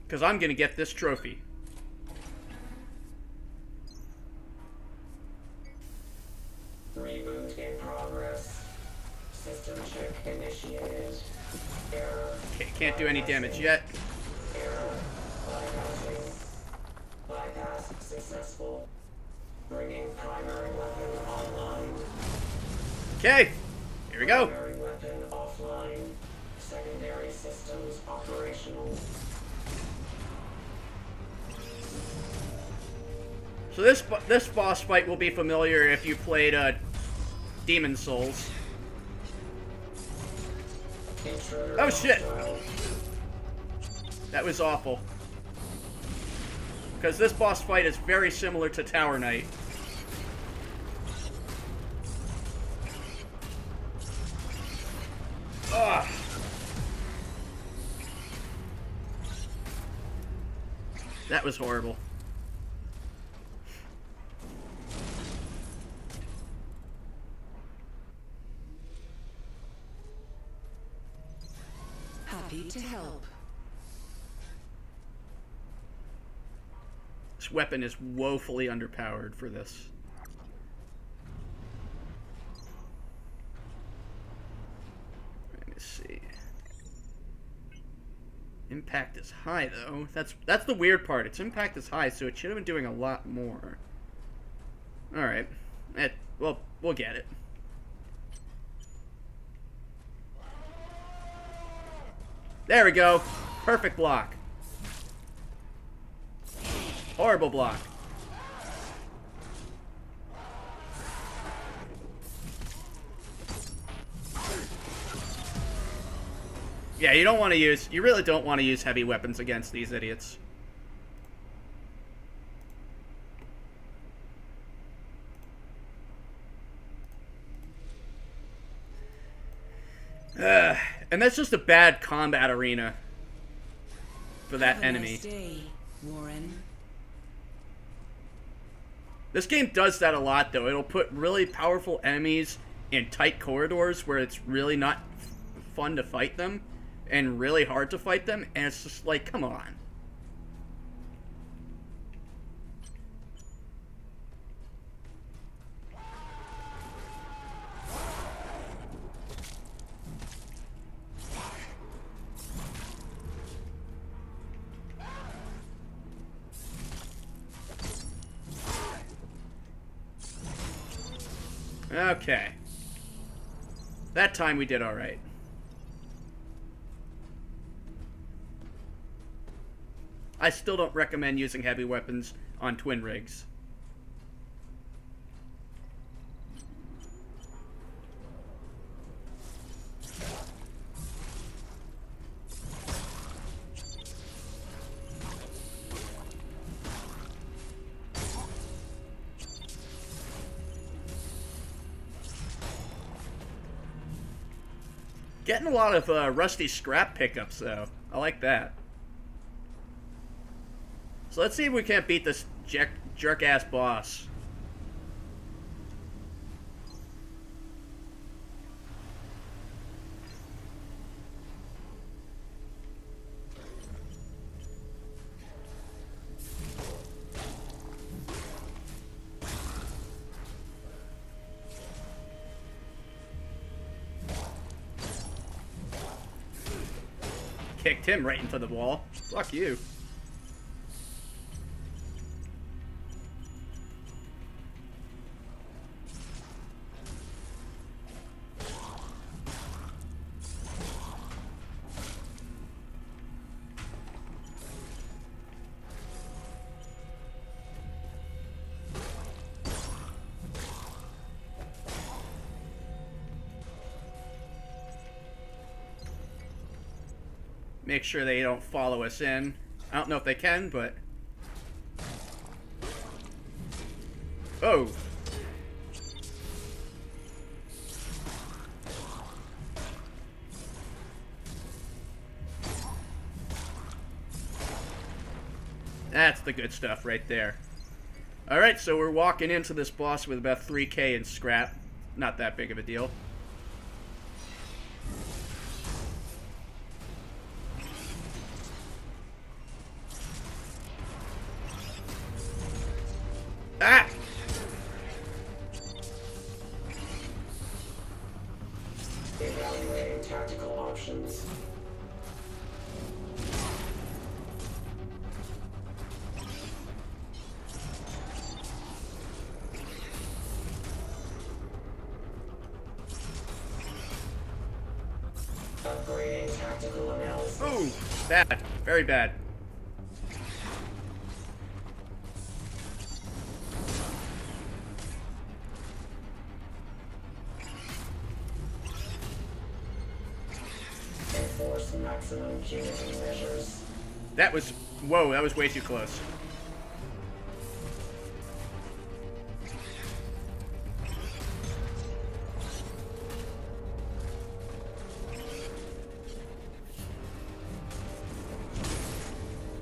Because I'm going to get this trophy. Reboot in progress. System check initiated. Error. Okay, can't do any damage yet. Error. Bypassing. Bypass successful. Bringing primary weapon online. Okay, here we go. Primary weapon offline. Secondary systems operational. So this boss fight will be familiar if you played Demon Souls. Intruder Oh shit! hostile. That was awful. Because this boss fight is very similar to Tower Knight. Ugh. That was horrible. Happy to help. This weapon is woefully underpowered for this. Let me see. Impact is high though. That's the weird part. Its impact is high, so it should have been doing a lot more. Alright. Well, we'll get it. There we go. Perfect block. Horrible block. Yeah, you really don't want to use heavy weapons against these idiots. And that's just a bad combat arena for that enemy. Nice day, Warren. This game does that a lot, though. It'll put really powerful enemies in tight corridors where it's really not fun to fight them and really hard to fight them, and it's just like, come on. Okay. That time we did alright. I still don't recommend using heavy weapons on twin rigs. Getting a lot of rusty scrap pickups, though. I like that. So let's see if we can't beat this jerk-ass boss. Kicked him right into the wall. Fuck you. Make sure they don't follow us in. I don't know if they can, but... Oh! That's the good stuff right there. Alright, so we're walking into this boss with about 3k in scrap. Not that big of a deal. Ah! Evaluating tactical options. Optical analysis. Ooh, bad. Very bad. Enforce maximum Q measures. That was... Whoa, that was way too close.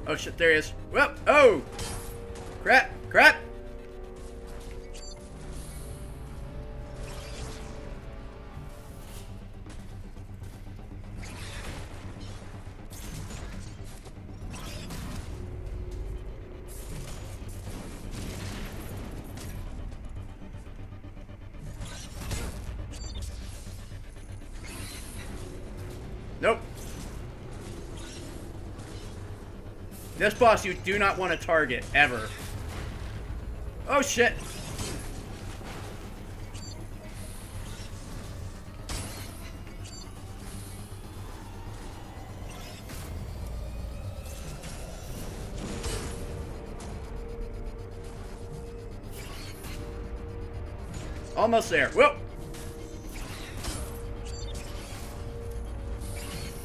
Oh shit, there he is. Well, oh! Crap, crap! Nope. This boss you do not want to target, ever. Oh shit! Almost there. Whoop!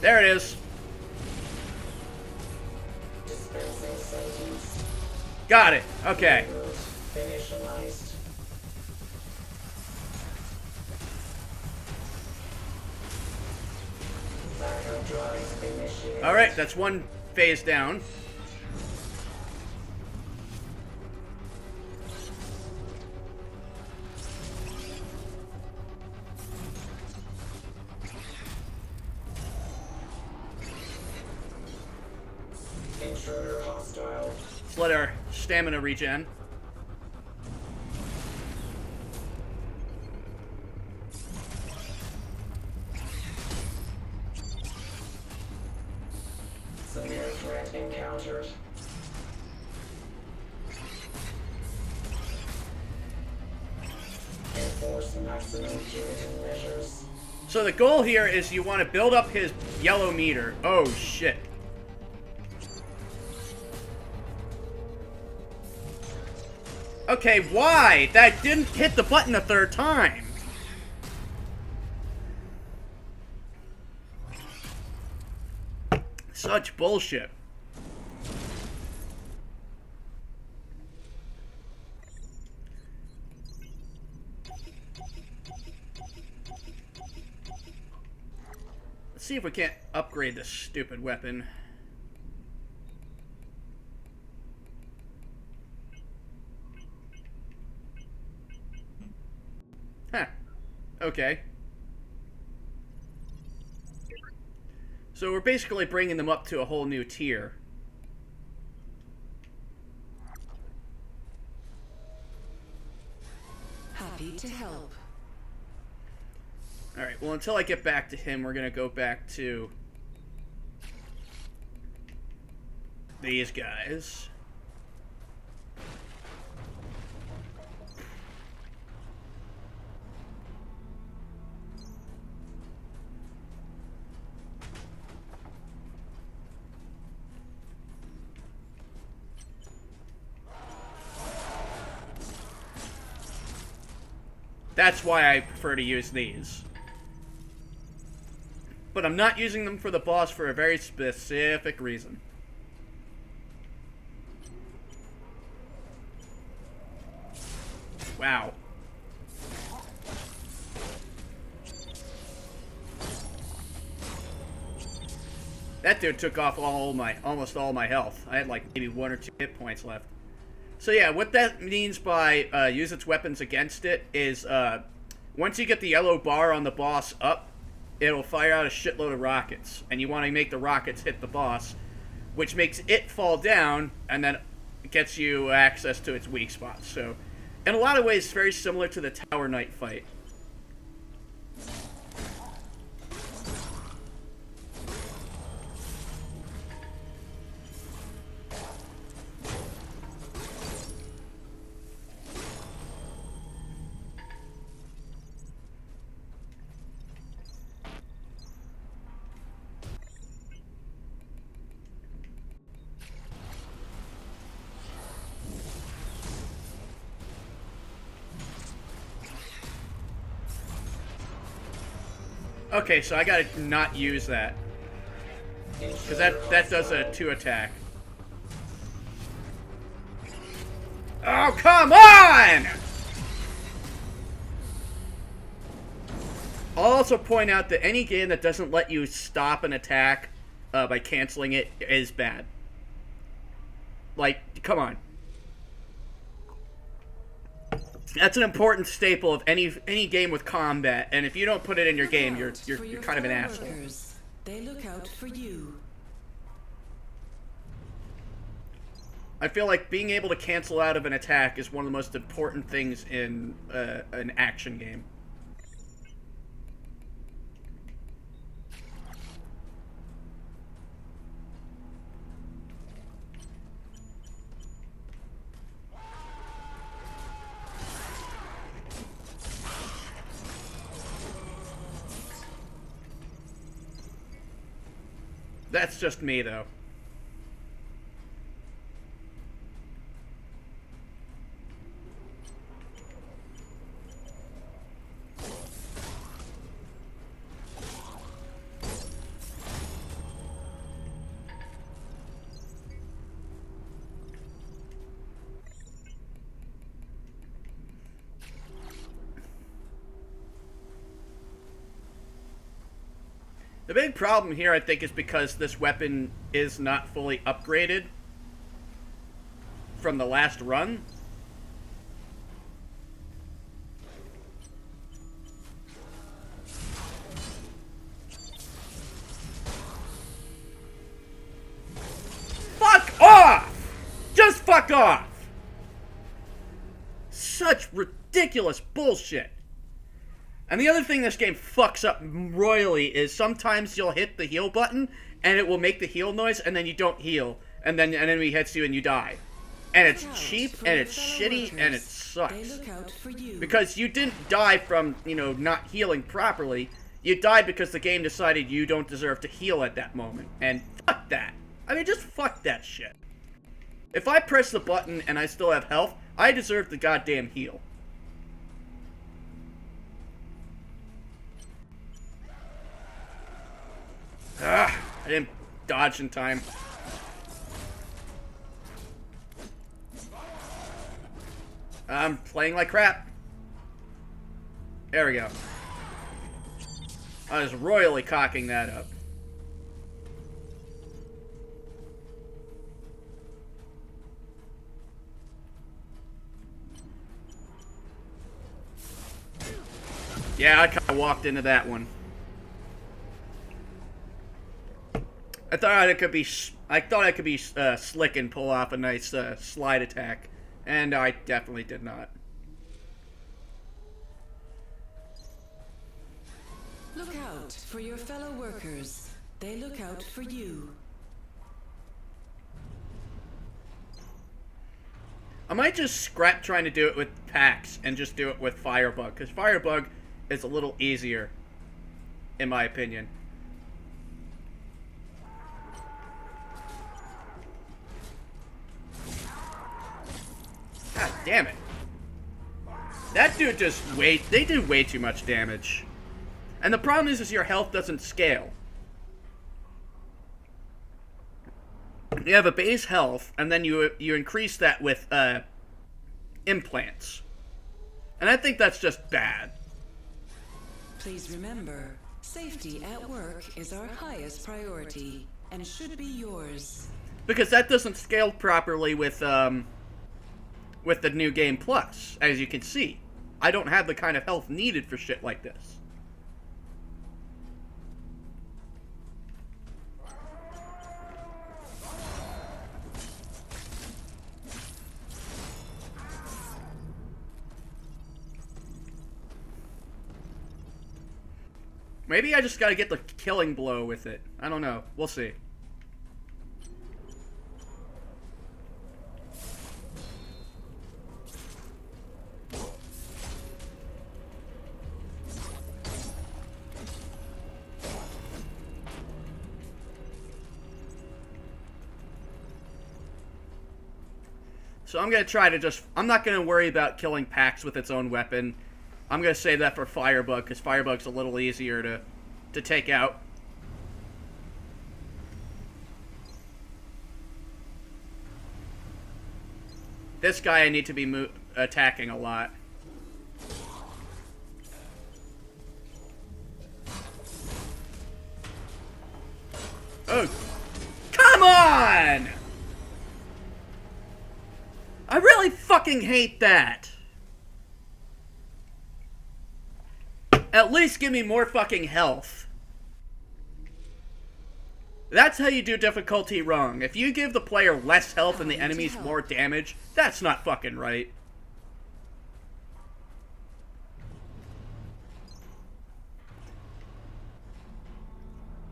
There it is. Dispensing sentence. Got it. Okay. Initialized. Backup drive initiated. Alright, that's one phase down. Intruder hostile. Let's let our stamina regen. Severe threat encountered. Enforce maximum punitive measures. So the goal here is you want to build up his yellow meter. Oh shit. Okay, why? That didn't hit the button a third time. Such bullshit. Let's see if we can't upgrade this stupid weapon. Huh. Okay. So we're basically bringing them up to a whole new tier. Happy to help. Alright, well until I get back to him, we're gonna go back to these guys. That's why I prefer to use these. But I'm not using them for the boss for a very specific reason. Wow. That dude took off almost all my health. I had like maybe 1 or 2 hit points left. So yeah, what that means by use its weapons against it is once you get the yellow bar on the boss up, it'll fire out a shitload of rockets. And you want to make the rockets hit the boss, which makes it fall down, and then gets you access to its weak spots. So in a lot of ways, it's very similar to the Tower Knight fight. Okay, so I gotta not use that. Because that does a 2 attack. Oh, come on! I'll also point out that any game that doesn't let you stop an attack by canceling it is bad. Like, come on. That's an important staple of any game with combat, and if you don't put it in your game, you're kind of an asshole. They look out for you. I feel like being able to cancel out of an attack is one of the most important things in an action game. That's just me, though. The big problem here, I think, is because this weapon is not fully upgraded from the last run. Fuck off! Just fuck off! Such ridiculous bullshit. And the other thing this game fucks up royally is sometimes you'll hit the heal button and it will make the heal noise and then you don't heal. And then an enemy hits you and you die. And it's cheap and it's shitty and it sucks. Because you didn't die from, not healing properly. You died because the game decided you don't deserve to heal at that moment. And fuck that. I mean, just fuck that shit. If I press the button and I still have health, I deserve the goddamn heal. I didn't dodge in time. I'm playing like crap. There we go. I was royally cocking that up. Yeah, I kind of walked into that one. I thought I could be slick and pull off a nice slide attack, and I definitely did not. Look out for your fellow workers. They look out for you. I might just scrap trying to do it with packs and just do it with Firebug, because Firebug is a little easier, in my opinion. God damn it. That dude they do way too much damage. And the problem is your health doesn't scale. You have a base health, and then you increase that with implants. And I think that's just bad. Please remember, safety at work is our highest priority, and should be yours. Because that doesn't scale properly with the New Game Plus, as you can see. I don't have the kind of health needed for shit like this. Maybe I just gotta get the killing blow with it. I don't know. We'll see. So I'm going to try to I'm not going to worry about killing Pax with its own weapon. I'm going to save that for Firebug, because Firebug's a little easier to to take out. This guy I need to be attacking a lot. Oh, come on! I really fucking hate that. At least give me more fucking health. That's how you do difficulty wrong. If you give the player less health and the enemies more damage, that's not fucking right.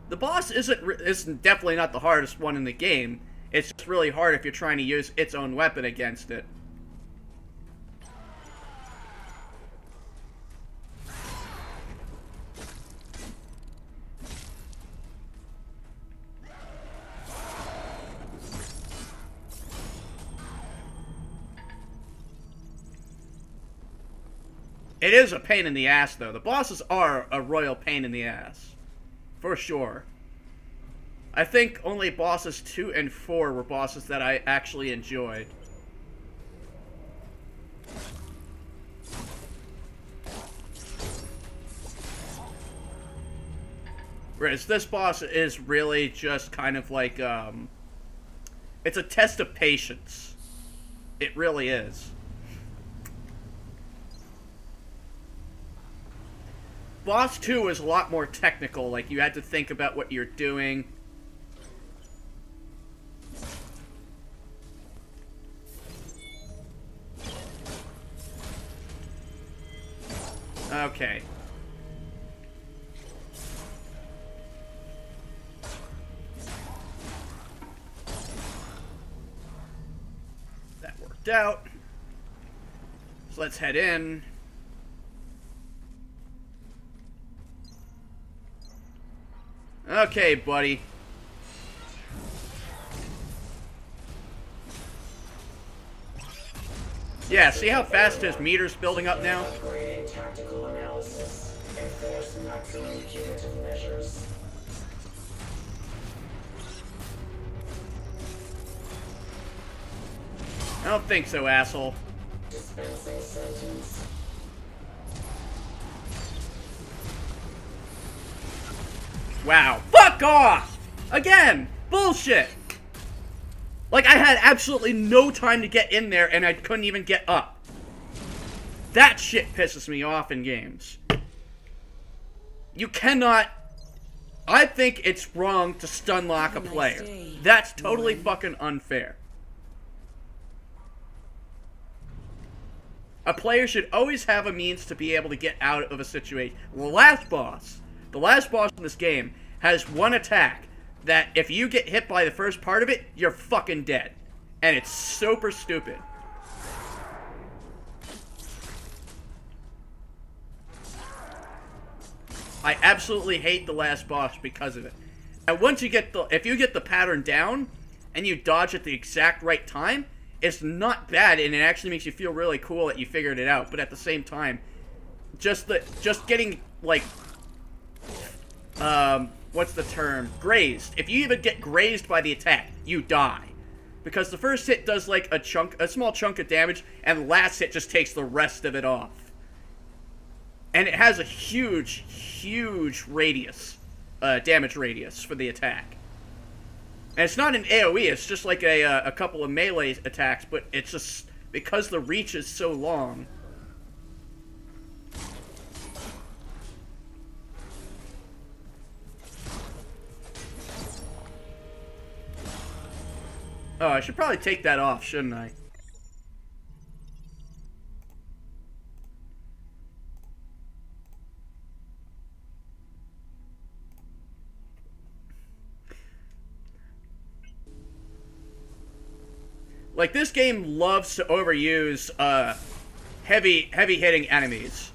The boss isn't definitely not the hardest one in the game. It's just really hard if you're trying to use its own weapon against it. It is a pain in the ass, though. The bosses are a royal pain in the ass. For sure. I think only bosses 2 and 4 were bosses that I actually enjoyed. Whereas this boss is really just kind of like, it's a test of patience. It really is. Boss 2 is a lot more technical, like you had to think about what you're doing. Okay. That worked out. So let's head in. Okay, buddy. Yeah, see how fast his meter's building up now? Upgrading tactical analysis. Enforce maximum punitive measures. I don't think so, asshole. Dispensing sentence. Wow. Fuck off! Again! Bullshit! Like, I had absolutely no time to get in there, and I couldn't even get up. That shit pisses me off in games. You cannot... I think it's wrong to stun lock a player. That's totally fucking unfair. A player should always have a means to be able to get out of a situation. The last boss in this game has one attack that if you get hit by the first part of it, you're fucking dead. And it's super stupid. I absolutely hate the last boss because of it. And once you get if you get the pattern down and you dodge at the exact right time, it's not bad and it actually makes you feel really cool that you figured it out. But at the same time, just getting like what's the term? Grazed. If you even get grazed by the attack, you die. Because the first hit does like a small chunk of damage, and the last hit just takes the rest of it off. And it has a huge, huge radius, damage radius for the attack. And it's not an AoE, it's just like a couple of melee attacks, but it's just because the reach is so long. Oh, I should probably take that off, shouldn't I? Like, this game loves to overuse, heavy hitting enemies.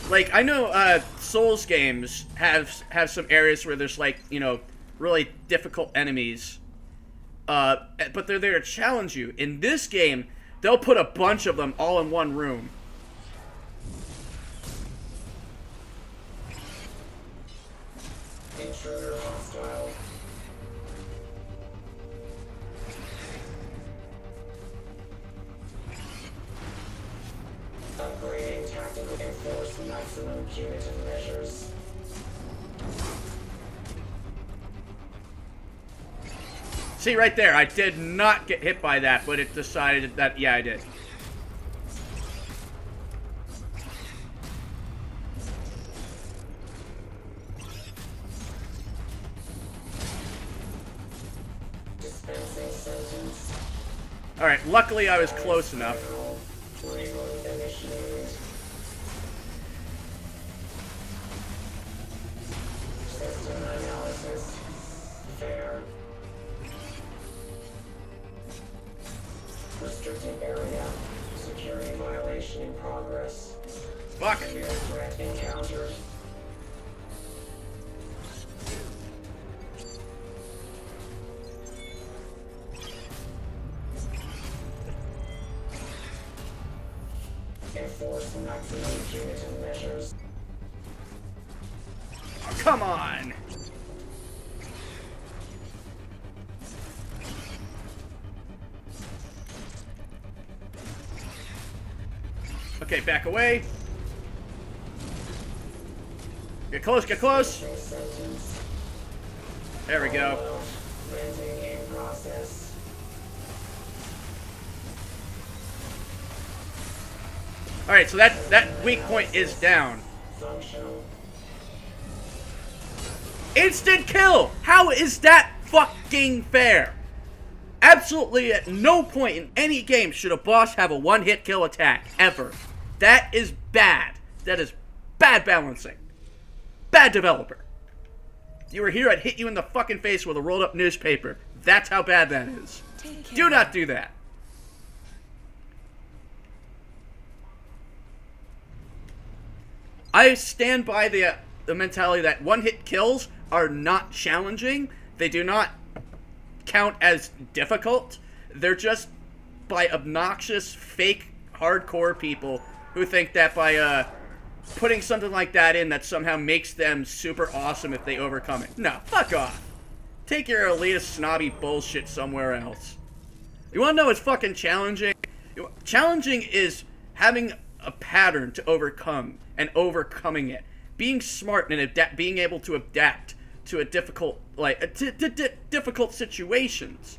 Like, I know, Souls games have some areas where there's, like, you know, really difficult enemies, but they're there to challenge you. In this game, they'll put a bunch of them all in one room. maximum punitive measures. See, right there, I did not get hit by that, but it decided that, yeah, I did. Dispensing sentence. Alright, luckily I was close enough. Reboot initiated. System analysis. Fair. Restricted area. Security violation in progress. Fuck. Clear threat encountered. Enforce maximum punitive measures. Oh, come on! Okay, back away. Get close, get close. Sentence. There we go. Renting in process. Alright, so that weak point is down. Functional. Instant kill! How is that fucking fair? Absolutely at no point in any game should a boss have a one-hit kill attack, ever. That is bad. That is bad balancing. Bad developer. If you were here, I'd hit you in the fucking face with a rolled-up newspaper. That's how bad that is. Do not do that. I stand by the mentality that one-hit kills are not challenging. They do not count as difficult. They're just by obnoxious, fake, hardcore people who think that by putting something like that in that somehow makes them super awesome if they overcome it. No, fuck off. Take your elitist, snobby bullshit somewhere else. You wanna know what's fucking challenging? Challenging is having a pattern to overcome and overcoming it. Being smart and being able to adapt to a difficult, difficult situations.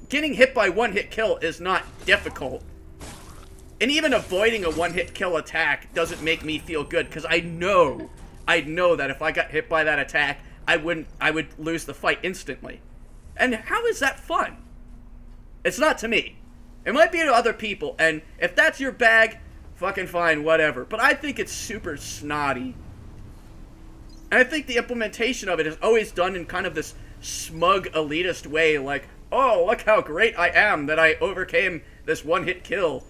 Getting hit by one-hit kill is not difficult. And even avoiding a one-hit kill attack doesn't make me feel good, because I know that if I got hit by that attack, I would lose the fight instantly. And how is that fun? It's not to me. It might be to other people, and if that's your bag, fucking fine, whatever. But I think it's super snotty. And I think the implementation of it is always done in kind of this smug, elitist way, like, oh, look how great I am that I overcame this one-hit kill.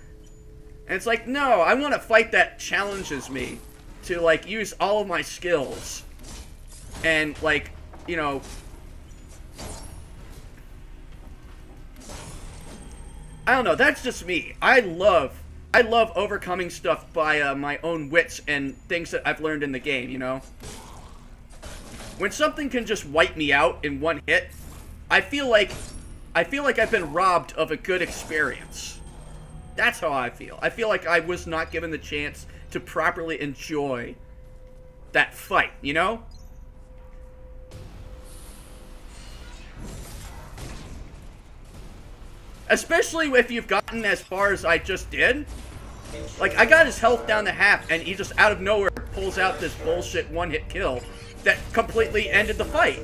And it's like, no, I want a fight that challenges me to, like, use all of my skills. And, like, you know, I don't know, that's just me. I love overcoming stuff by my own wits and things that I've learned in the game, you know? When something can just wipe me out in one hit, I feel like I've been robbed of a good experience. That's how I feel. I feel like I was not given the chance to properly enjoy that fight, you know? Especially if you've gotten as far as I just did. Like, I got his health down to half, and he just out of nowhere pulls out this bullshit one-hit kill that completely ended the fight.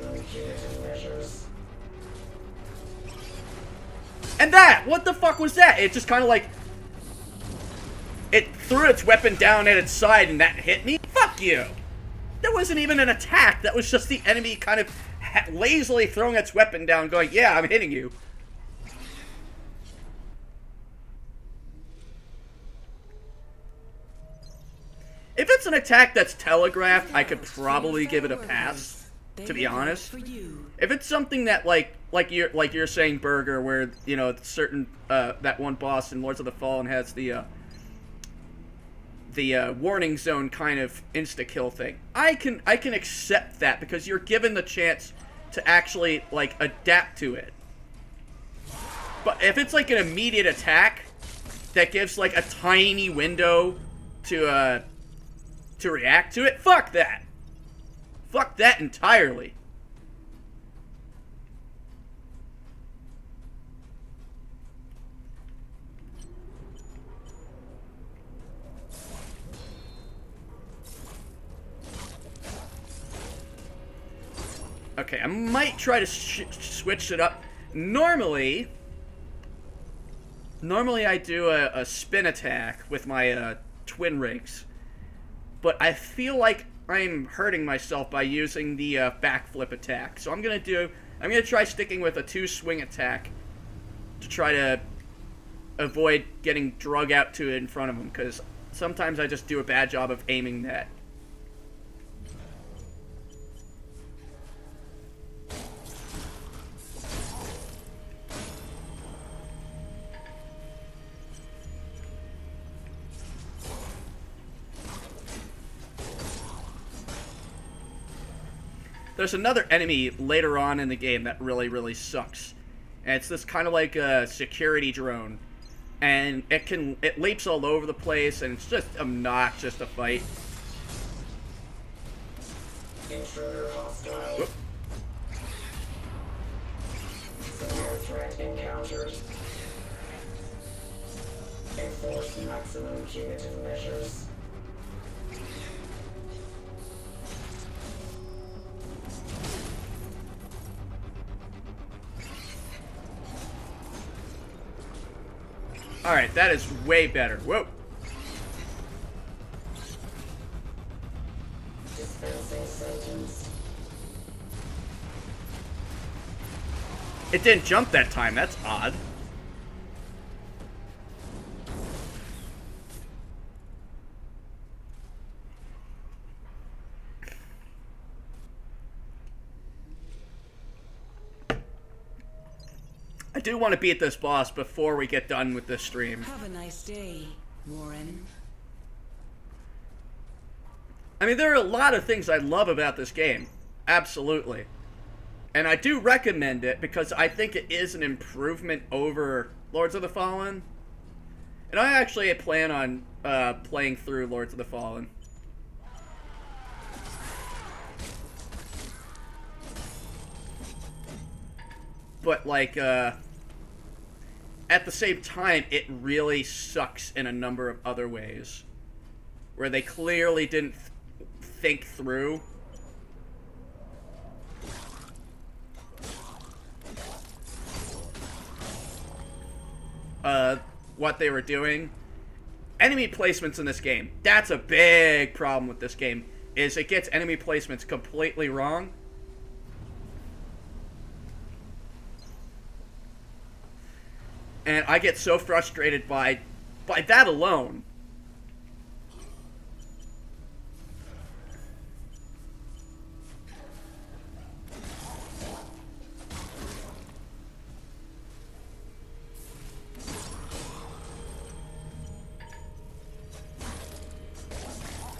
And that! What the fuck was that? It just kind of like... It threw its weapon down at its side and that hit me? Fuck you! That wasn't even an attack. That was just the enemy kind of lazily throwing its weapon down going, yeah, I'm hitting you. If it's an attack that's telegraphed, I could probably give it a pass, to be honest. If it's something that like you're saying, Burger, where, you know, certain that one boss in Lords of the Fallen has the warning zone kind of insta kill thing, I can accept that because you're given the chance to actually like adapt to it. But if it's like an immediate attack that gives like a tiny window to to react to it? Fuck that. Fuck that entirely. Okay, I might try to switch it up. Normally I do a spin attack with my twin rigs, but I feel like I'm hurting myself by using the backflip attack. So I'm gonna try sticking with a 2-swing attack to try to avoid getting drug out to in front of him, because sometimes I just do a bad job of aiming that. There's another enemy later on in the game that really, really sucks. And it's this kind of like a security drone. And it leaps all over the place, and it's just obnoxious to fight. Intruder hostile. Whoop. Severe threat encountered. Enforce maximum punitive measures. Alright, that is way better. Whoa. Dispensing sentence. It didn't jump that time. That's odd. I do want to beat this boss before we get done with this stream. Have a nice day, Warren. I mean, there are a lot of things I love about this game. Absolutely. And I do recommend it because I think it is an improvement over Lords of the Fallen. And I actually plan on playing through Lords of the Fallen. But, like, at the same time, it really sucks in a number of other ways. Where they clearly didn't think through what they were doing. Enemy placements in this game. That's a big problem with this game, is it gets enemy placements completely wrong. And I get so frustrated by that alone.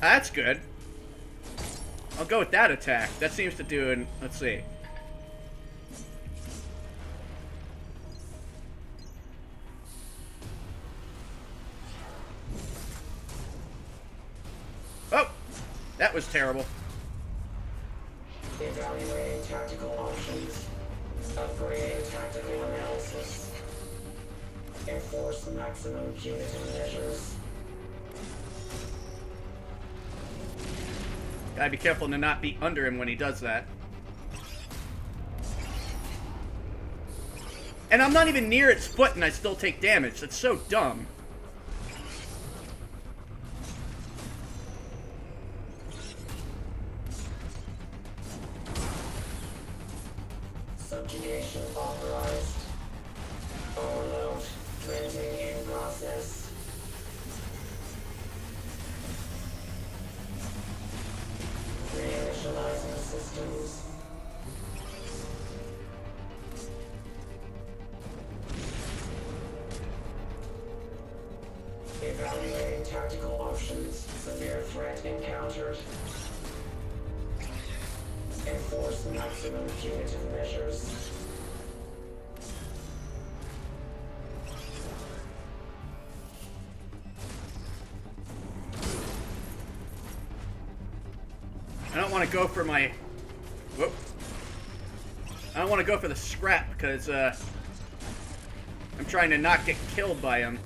That's good. I'll go with that attack. That seems to do an... Let's see. Oh! That was terrible. Evaluating tactical options. Upgrading tactical analysis. Enforce maximum punitive measures. Gotta be careful to not be under him when he does that. And I'm not even near its foot and I still take damage. That's so dumb. Subjugation authorized. Overload. Printing in process. Reinitializing systems. Evaluating tactical options. Severe threat encountered. Enforce maximum punitive measures. don't want to go for my... Whoop. I don't want to go for the scrap, because, I'm trying to not get killed by him.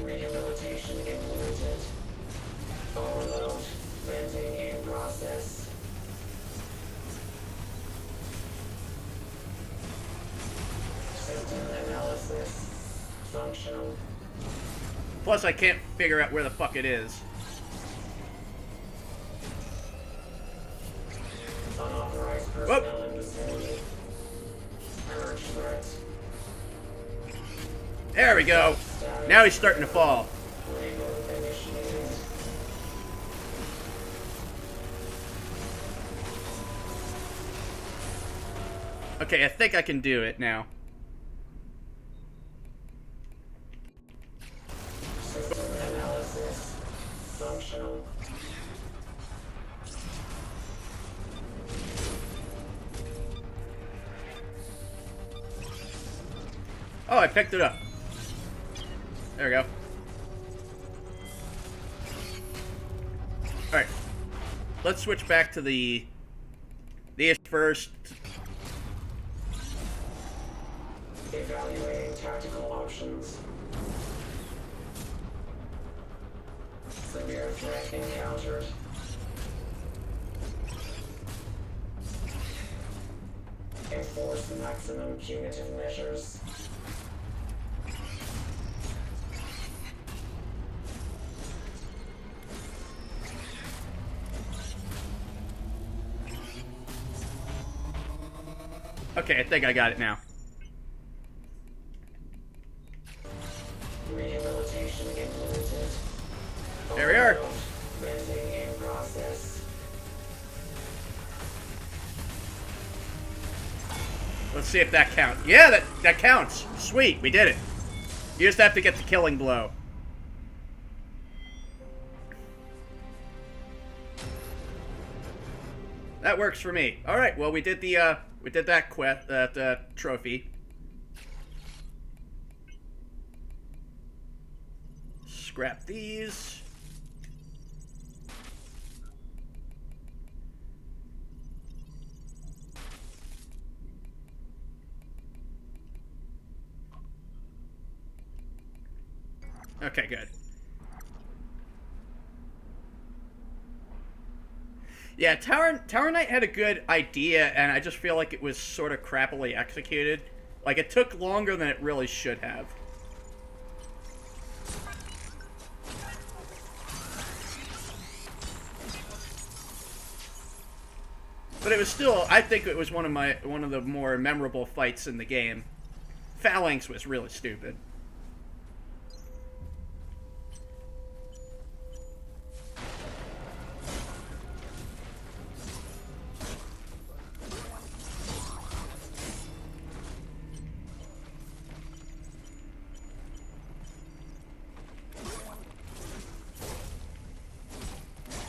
Rehabilitation implemented. Overload. Venting in process. System analysis. Functional. Plus, I can't figure out where the fuck it is. Unauthorized personnel in vicinity. Purge threat. There we go. Now he's starting to fall. Remove initiated. Okay, I think I can do it now. System analysis. Functional. Oh, I picked it up. There we go. Alright. Let's switch back to these first. Evaluating tactical options. Severe threat encountered. Enforce maximum punitive measures. Okay, I think I got it now. Rehabilitation implemented. There we are. Venting in process. Let's see if that counts. Yeah, that counts. Sweet, we did it. You just have to get the killing blow. That works for me. All right, well, we did that quest, that trophy. Scrap these. Okay, good. Yeah, Tower Knight had a good idea, and I just feel like it was sort of crappily executed. Like, it took longer than it really should have. But it was still, I think it was one of the more memorable fights in the game. Phalanx was really stupid.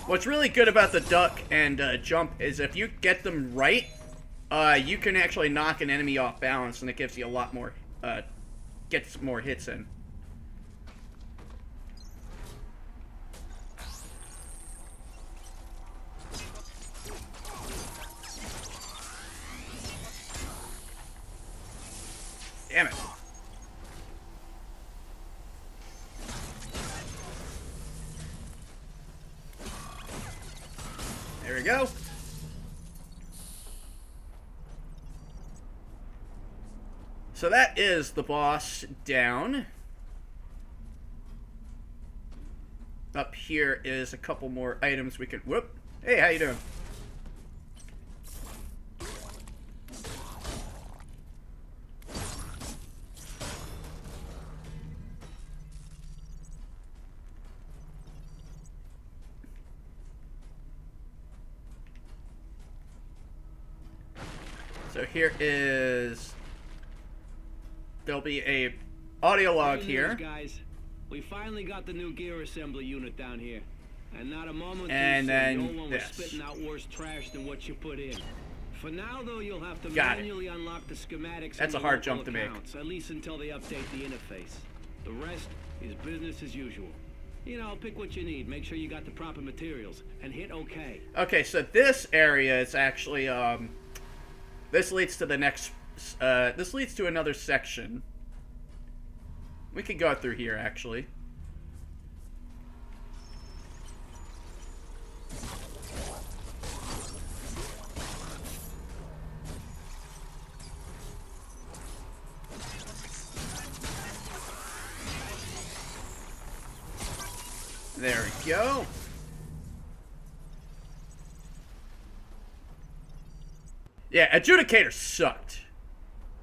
What's really good about the duck and jump is if you get them right, you can actually knock an enemy off balance, and it gives you a lot more, gets more hits in. Damn it. There we go. So that is the boss down. Up here is a couple more items we can... Whoop. Hey, how you doing? So here is... There'll be a audio log Good here. news, guys. We finally got the new gear assembly unit down here. And not a moment And too soon, then no one was this. spitting out worse trash than what you put in. For now, though, you'll have to Got it. manually unlock the schematics. That's in a the hard local jump to make. accounts, at least until they update the interface. The rest is business as usual. You know, pick what you need. Make sure you got the proper materials. And hit OK. Okay, so this area is actually, this leads to the next, this leads to another section. We could go through here, actually. There we go. Yeah, Adjudicator sucked.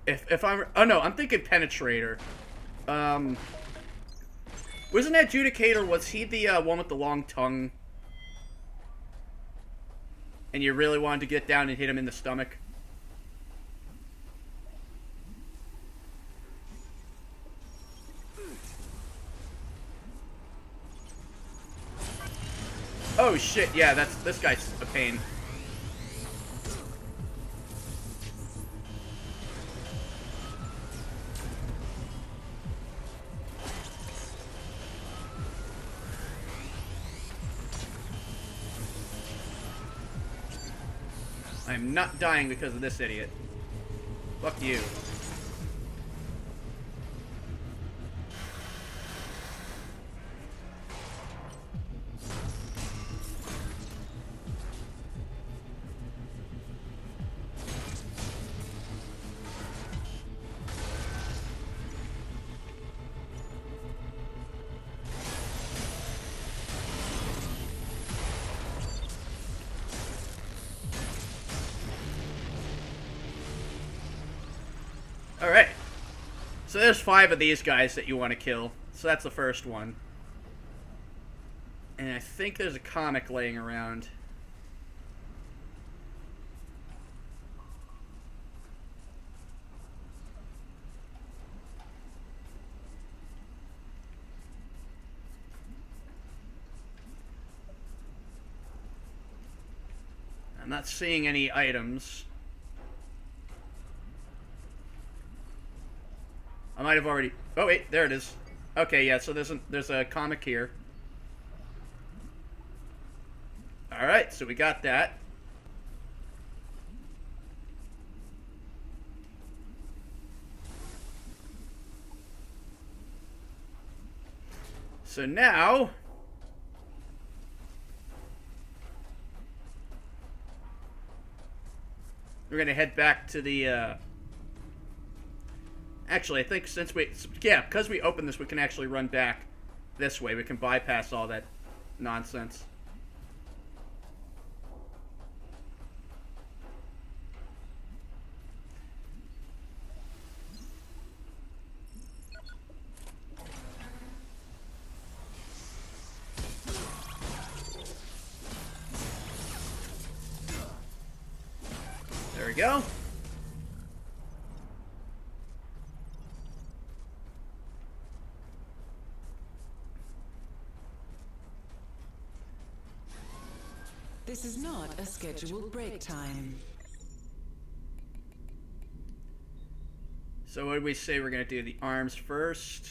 If I'm... Oh, no, I'm thinking Penetrator. Wasn't Adjudicator, was he the one with the long tongue? And you really wanted to get down and hit him in the stomach? Oh shit, yeah, this guy's a pain. I'm not dying because of this idiot. Fuck you. Alright. So there's 5 of these guys that you want to kill. So that's the first one. And I think there's a comic laying around. I'm not seeing any items. I might have already... Oh, wait, there it is. Okay, yeah, so there's a comic here. Alright, so we got that. So now... we're gonna head back to the, Actually, I think since we... Yeah, because we opened this, we can actually run back this way. We can bypass all that nonsense. There we go. This is not a scheduled break time. So what did we say we're going to do? The arms first.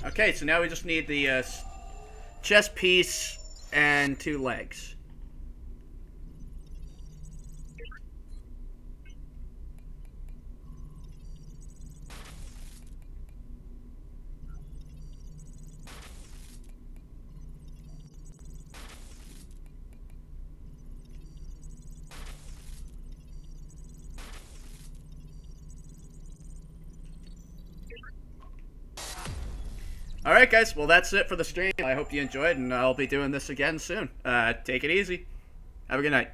Okay, so now we just need the chest piece and 2 legs. Alright guys, well that's it for the stream. I hope you enjoyed, and I'll be doing this again soon. Take it easy. Have a good night.